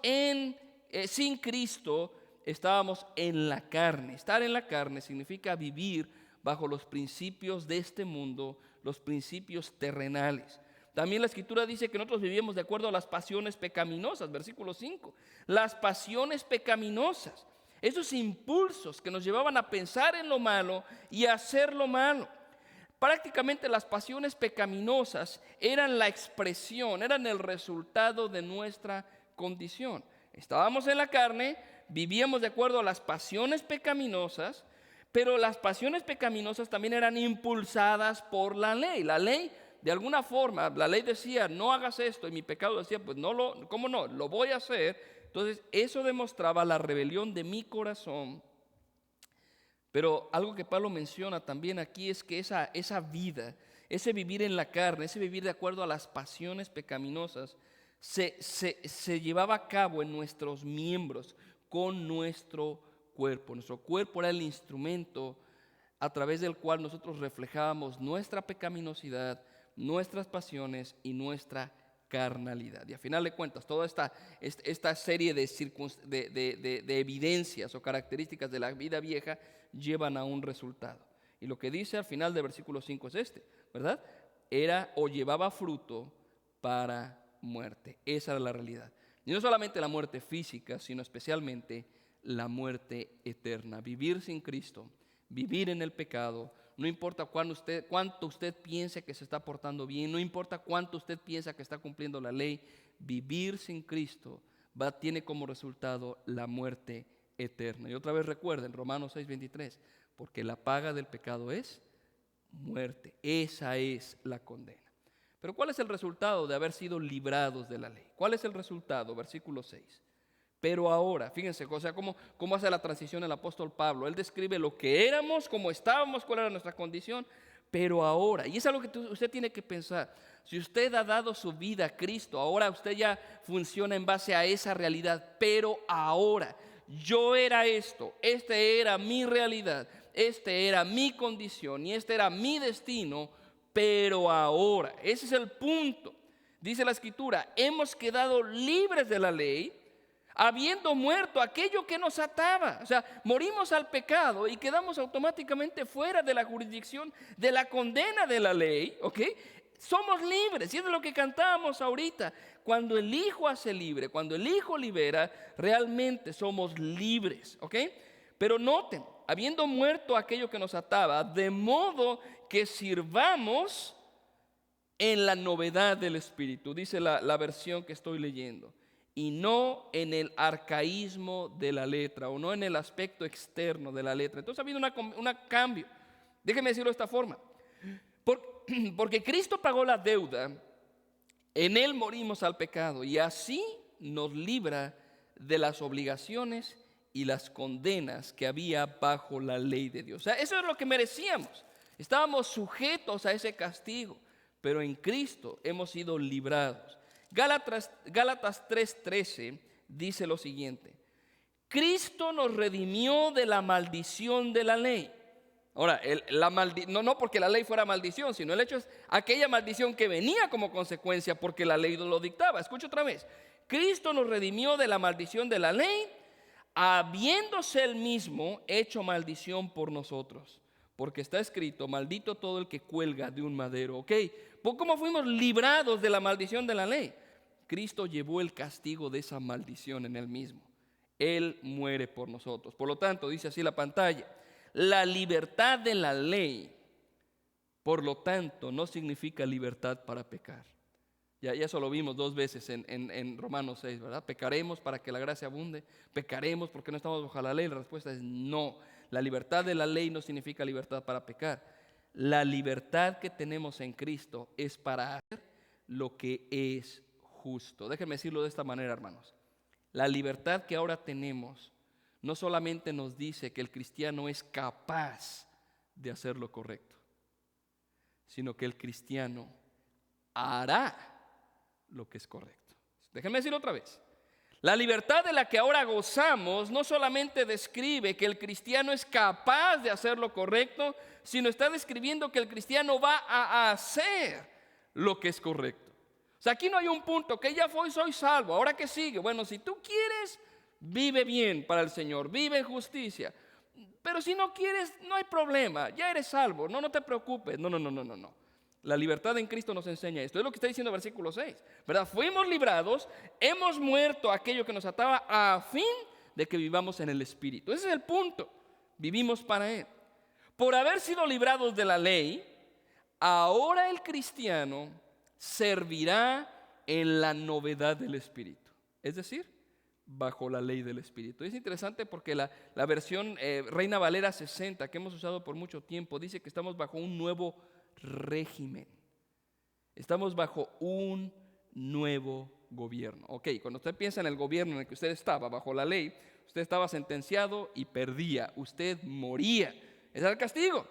B: sin Cristo, estábamos en la carne. Estar en la carne significa vivir bajo los principios de este mundo, los principios terrenales. También la Escritura dice que nosotros vivíamos de acuerdo a las pasiones pecaminosas, versículo 5. Las pasiones pecaminosas, esos impulsos que nos llevaban a pensar en lo malo y a hacer lo malo. Prácticamente las pasiones pecaminosas eran la expresión, eran el resultado de nuestra condición. Estábamos en la carne, vivíamos de acuerdo a las pasiones pecaminosas, pero las pasiones pecaminosas también eran impulsadas por la ley. La ley, de alguna forma, la ley decía, no hagas esto, y mi pecado decía, pues ¿cómo no? Lo voy a hacer. Entonces, eso demostraba la rebelión de mi corazón. Pero algo que Pablo menciona también aquí es que esa vida, ese vivir en la carne, ese vivir de acuerdo a las pasiones pecaminosas, se llevaba a cabo en nuestros miembros, con nuestro cuerpo. Nuestro cuerpo era el instrumento a través del cual nosotros reflejábamos nuestra pecaminosidad, nuestras pasiones y nuestra carnalidad. Y a final de cuentas, toda esta serie de evidencias o características de la vida vieja llevan a un resultado. Y lo que dice al final del versículo 5 es ¿verdad? Era o llevaba fruto para muerte. Esa era la realidad. Y no solamente la muerte física, sino especialmente la muerte eterna. Vivir sin Cristo, vivir en el pecado, no importa cuánto usted piense que se está portando bien, no importa cuánto usted piensa que está cumpliendo la ley, vivir sin Cristo tiene como resultado la muerte eterna. Y otra vez recuerden, Romanos 6:23, porque la paga del pecado es muerte. Esa es la condena. Pero ¿cuál es el resultado de haber sido librados de la ley? ¿Cuál es el resultado? Versículo 6. Pero ahora, fíjense, o sea, cómo hace la transición el apóstol Pablo. Él describe lo que éramos, cómo estábamos, cuál era nuestra condición, pero ahora, y es algo que usted tiene que pensar, si usted ha dado su vida a Cristo, ahora usted ya funciona en base a esa realidad, pero ahora, yo era esto, esta era mi realidad, esta era mi condición y este era mi destino, pero ahora, ese es el punto. Dice la Escritura, hemos quedado libres de la ley, habiendo muerto aquello que nos ataba. O sea, morimos al pecado y quedamos automáticamente fuera de la jurisdicción de la condena de la ley, ¿ok? Somos libres, y es de lo que cantábamos ahorita. Cuando el Hijo hace libre, cuando el Hijo libera, realmente somos libres, ¿ok? Pero noten, habiendo muerto aquello que nos ataba, de modo que sirvamos en la novedad del Espíritu, dice la versión que estoy leyendo, y no en el arcaísmo de la letra, o no en el aspecto externo de la letra. Entonces ha habido un cambio. Déjeme decirlo de esta forma. Porque Cristo pagó la deuda, en Él morimos al pecado, y así nos libra de las obligaciones y las condenas que había bajo la ley de Dios. O sea, eso es lo que merecíamos. Estábamos sujetos a ese castigo, pero en Cristo hemos sido librados. Gálatas 3:13 dice lo siguiente: Cristo nos redimió de la maldición de la ley. Ahora, no porque la ley fuera maldición, sino el hecho es aquella maldición que venía como consecuencia porque la ley lo dictaba. Escucha otra vez. Cristo nos redimió de la maldición de la ley, habiéndose él mismo hecho maldición por nosotros. Porque está escrito, maldito todo el que cuelga de un madero. ¿Ok? ¿Cómo fuimos librados de la maldición de la ley? Cristo llevó el castigo de esa maldición en él mismo. Él muere por nosotros. Por lo tanto, dice así la pantalla, la libertad de la ley Por lo tanto, no significa libertad para pecar. Ya eso lo vimos 2 veces en Romanos 6, ¿verdad? Pecaremos para que la gracia abunde. Pecaremos porque no estamos bajo la ley. La respuesta es no. La libertad de la ley no significa libertad para pecar. La libertad que tenemos en Cristo es para hacer lo que es justo. Déjenme decirlo de esta manera, hermanos. La libertad que ahora tenemos no solamente nos dice que el cristiano es capaz de hacer lo correcto, sino que el cristiano hará lo que es correcto. Déjenme decirlo otra vez. La libertad de la que ahora gozamos no solamente describe que el cristiano es capaz de hacer lo correcto, sino está describiendo que el cristiano va a hacer lo que es correcto. O sea, aquí no hay un punto que ya soy salvo, ahora que sigue. Bueno, si tú quieres, vive bien para el Señor, vive en justicia. Pero si no quieres, no hay problema, ya eres salvo, no te preocupes. No. La libertad en Cristo nos enseña esto. Es lo que está diciendo el versículo 6, ¿verdad? Fuimos librados, hemos muerto aquello que nos ataba a fin de que vivamos en el Espíritu. Ese es el punto. Vivimos para Él. Por haber sido librados de la ley, ahora el cristiano servirá en la novedad del Espíritu. Es decir, bajo la ley del Espíritu. Es interesante porque la versión Reina Valera 60 que hemos usado por mucho tiempo dice que estamos bajo un nuevo régimen. Estamos bajo un nuevo gobierno. Ok, cuando usted piensa en el gobierno en el que usted estaba, bajo la ley, usted estaba sentenciado y perdía, usted moría. Ese era el castigo.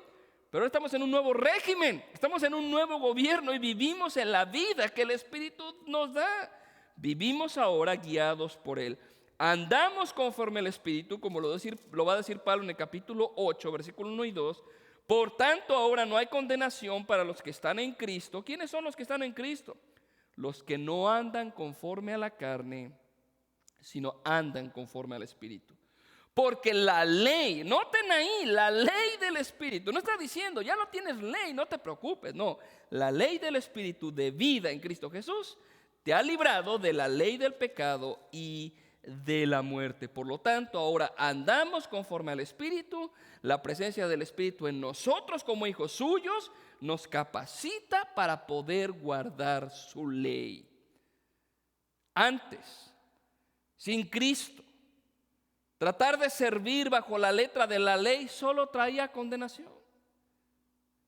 B: Pero ahora estamos en un nuevo régimen, estamos en un nuevo gobierno y vivimos en la vida que el Espíritu nos da. Vivimos ahora guiados por Él. Andamos conforme al Espíritu, como lo va a decir Pablo en el capítulo 8, versículo 1 y 2. Por tanto, ahora no hay condenación para los que están en Cristo. ¿Quiénes son los que están en Cristo? Los que no andan conforme a la carne, sino andan conforme al Espíritu. Porque la ley, noten ahí, la ley del Espíritu, no está diciendo, ya no tienes ley, no te preocupes, no. La ley del Espíritu de vida en Cristo Jesús te ha librado de la ley del pecado y de la muerte. Por lo tanto, ahora andamos conforme al Espíritu. La presencia del Espíritu en nosotros como hijos suyos nos capacita para poder guardar su ley. Antes, sin Cristo, tratar de servir bajo la letra de la ley solo traía condenación.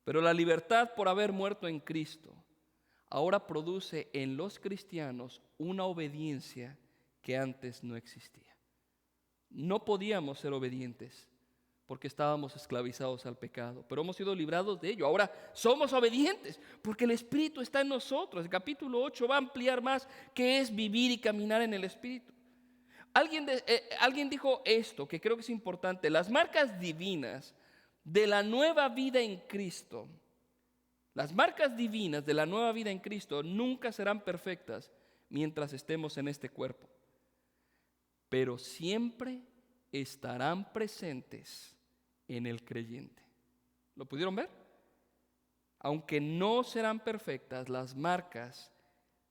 B: Pero la libertad por haber muerto en Cristo ahora produce en los cristianos una obediencia que antes no existía. No podíamos ser obedientes porque estábamos esclavizados al pecado, pero hemos sido librados de ello. Ahora somos obedientes porque el Espíritu está en nosotros. El capítulo 8 va a ampliar más qué es vivir y caminar en el Espíritu. Alguien dijo esto que creo que es importante. Las marcas divinas de la nueva vida en Cristo, las marcas divinas de la nueva vida en Cristo nunca serán perfectas mientras estemos en este cuerpo, pero siempre estarán presentes en el creyente. ¿Lo pudieron ver? Aunque no serán perfectas las marcas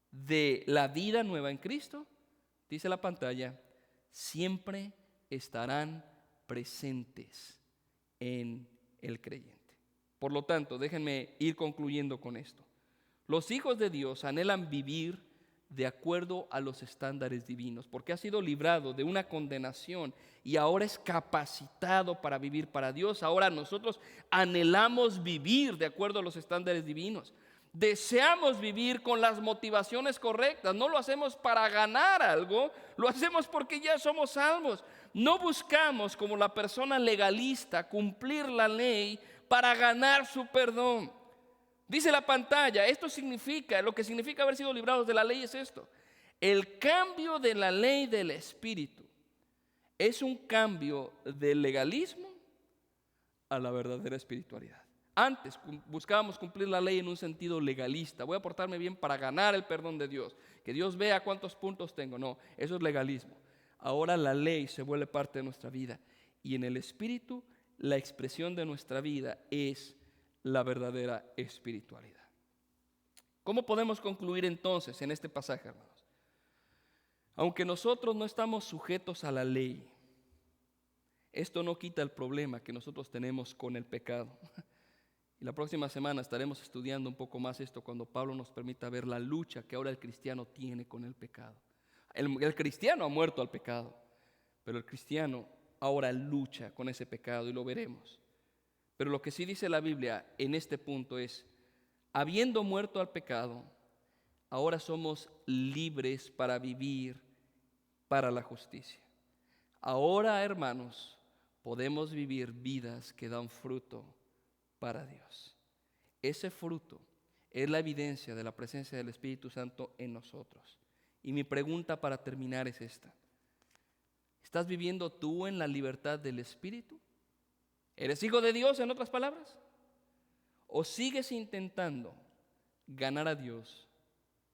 B: de la vida nueva en Cristo, dice la pantalla, siempre estarán presentes en el creyente. Por lo tanto, déjenme ir concluyendo con esto. Los hijos de Dios anhelan vivir de acuerdo a los estándares divinos, porque ha sido librado de una condenación y ahora es capacitado para vivir para Dios. Ahora nosotros anhelamos vivir de acuerdo a los estándares divinos. Deseamos vivir con las motivaciones correctas. No lo hacemos para ganar algo, lo hacemos porque ya somos salvos. No buscamos, como la persona legalista, cumplir la ley para ganar su perdón. Dice la pantalla, esto significa, lo que significa haber sido librados de la ley es esto. El cambio de la ley del Espíritu es un cambio del legalismo a la verdadera espiritualidad. Antes buscábamos cumplir la ley en un sentido legalista. Voy a portarme bien para ganar el perdón de Dios. Que Dios vea cuántos puntos tengo. No, eso es legalismo. Ahora la ley se vuelve parte de nuestra vida. Y en el Espíritu, la expresión de nuestra vida es la verdadera espiritualidad. ¿Cómo podemos concluir entonces en este pasaje, hermanos? Aunque nosotros no estamos sujetos a la ley, esto no quita el problema que nosotros tenemos con el pecado. Y la próxima semana estaremos estudiando un poco más esto cuando Pablo nos permita ver la lucha que ahora el cristiano tiene con el pecado. El cristiano ha muerto al pecado, pero el cristiano ahora lucha con ese pecado y lo veremos. Pero lo que sí dice la Biblia en este punto es, habiendo muerto al pecado, ahora somos libres para vivir para la justicia. Ahora, hermanos, podemos vivir vidas que dan fruto para Dios. Ese fruto es la evidencia de la presencia del Espíritu Santo en nosotros. Y mi pregunta para terminar es esta: ¿estás viviendo tú en la libertad del Espíritu? ¿Eres hijo de Dios, en otras palabras? ¿O sigues intentando ganar a Dios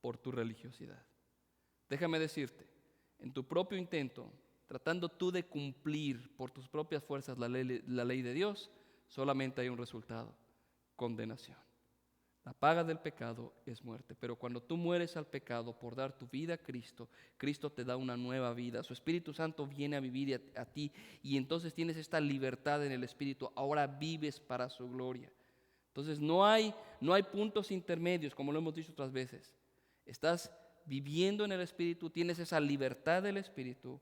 B: por tu religiosidad? Déjame decirte, en tu propio intento, tratando tú de cumplir por tus propias fuerzas la ley de Dios, solamente hay un resultado: condenación. La paga del pecado es muerte, pero cuando tú mueres al pecado por dar tu vida a Cristo, Cristo te da una nueva vida. Su Espíritu Santo viene a vivir a ti y entonces tienes esta libertad en el Espíritu. Ahora vives para su gloria. Entonces no hay puntos intermedios, como lo hemos dicho otras veces. Estás viviendo en el Espíritu, tienes esa libertad del Espíritu,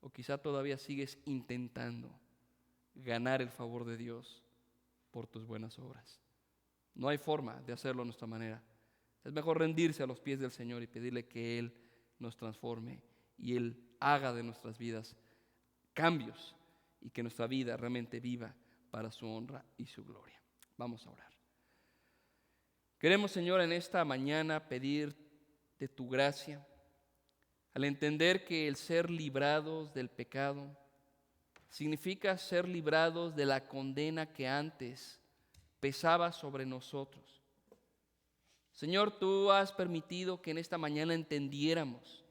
B: o quizá todavía sigues intentando ganar el favor de Dios por tus buenas obras. No hay forma de hacerlo a nuestra manera. Es mejor rendirse a los pies del Señor y pedirle que Él nos transforme y Él haga de nuestras vidas cambios y que nuestra vida realmente viva para su honra y su gloria. Vamos a orar. Queremos, Señor, en esta mañana pedir de tu gracia, al entender que el ser librados del pecado significa ser librados de la condena que antes pesaba sobre nosotros. Señor, tú has permitido que en esta mañana entendiéramos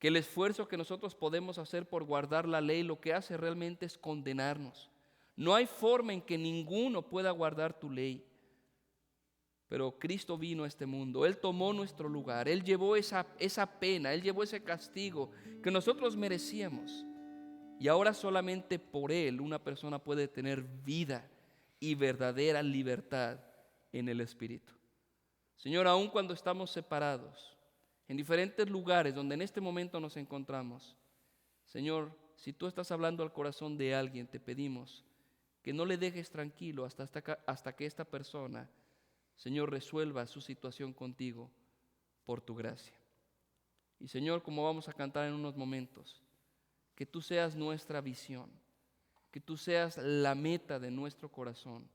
B: que el esfuerzo que nosotros podemos hacer por guardar la ley lo que hace realmente es condenarnos. No hay forma en que ninguno pueda guardar tu ley. Pero Cristo vino a este mundo, Él tomó nuestro lugar, Él llevó esa pena, Él llevó ese castigo que nosotros merecíamos. Y ahora solamente por Él una persona puede tener vida y verdadera libertad en el Espíritu. Señor, aun cuando estamos separados en diferentes lugares donde en este momento nos encontramos, Señor, si tú estás hablando al corazón de alguien, te pedimos que no le dejes tranquilo hasta que esta persona, Señor, resuelva su situación contigo por tu gracia. Y Señor, como vamos a cantar en unos momentos, que tú seas nuestra visión, que tú seas la meta de nuestro corazón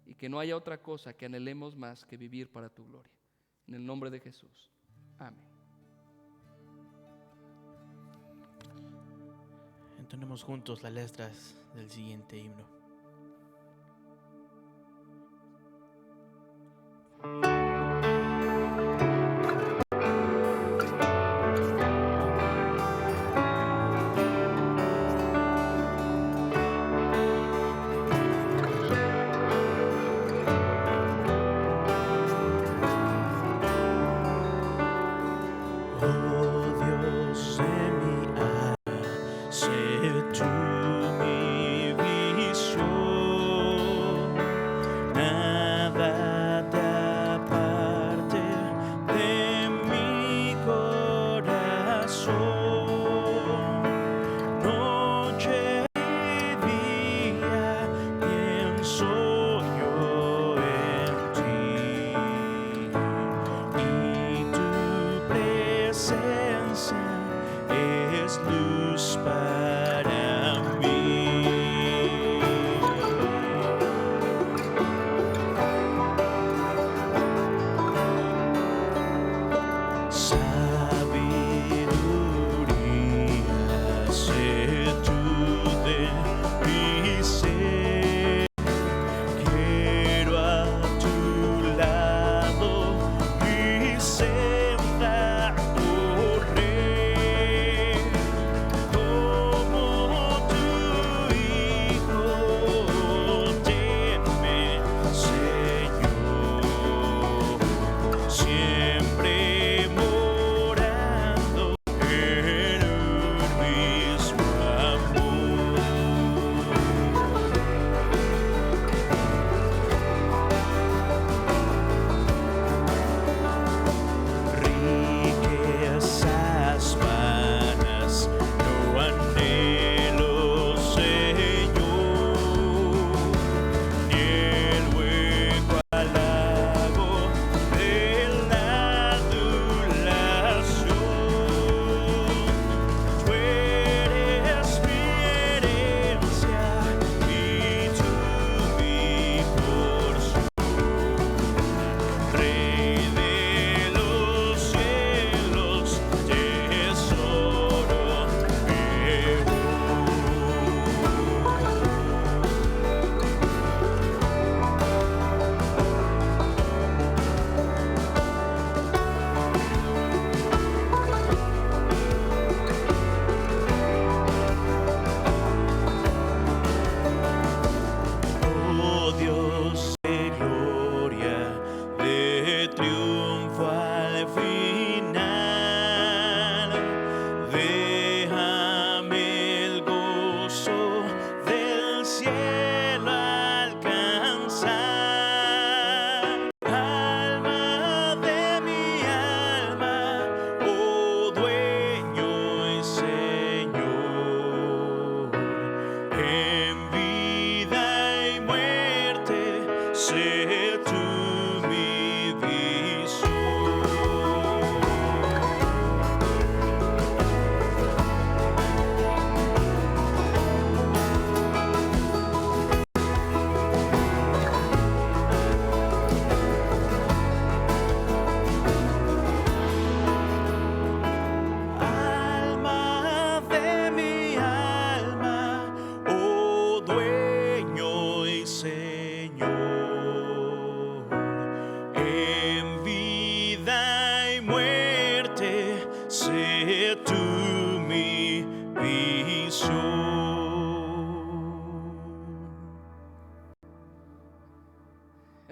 B: y que no haya otra cosa que anhelemos más que vivir para tu gloria. En el nombre de Jesús. Amén.
A: Entonemos juntos las letras del siguiente himno.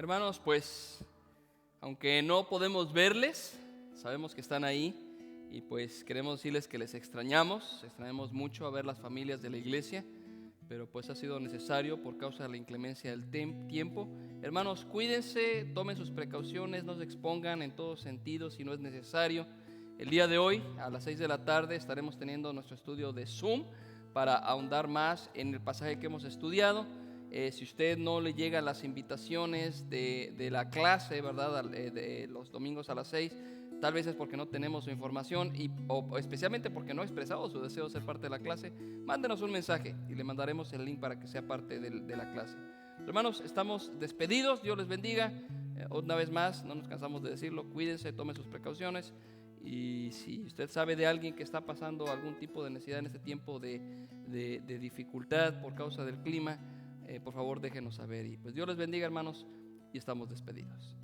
B: Hermanos, pues, aunque no podemos verles, sabemos que están ahí y pues queremos decirles que les extrañamos mucho a ver las familias de la iglesia, pero pues ha sido necesario por causa de la inclemencia del tiempo. Hermanos, cuídense, tomen sus precauciones, no se expongan en todos sentidos si no es necesario. El día de hoy, a las 6 de la tarde, estaremos teniendo nuestro estudio de Zoom para ahondar más en el pasaje que hemos estudiado. Si usted no le llegan las invitaciones de la clase, ¿verdad? De los domingos a las 6, tal vez es porque no tenemos su información o especialmente porque no ha expresado su deseo de ser parte de la clase. Mándenos un mensaje y le mandaremos el link para que sea parte de la clase. Hermanos, estamos despedidos. Dios les bendiga. Una vez más, no nos cansamos de decirlo, cuídense, tome sus precauciones. Y si usted sabe de alguien que está pasando algún tipo de necesidad en este tiempo de dificultad por causa del clima, por favor déjenos saber. Y pues Dios les bendiga, hermanos, y estamos despedidos.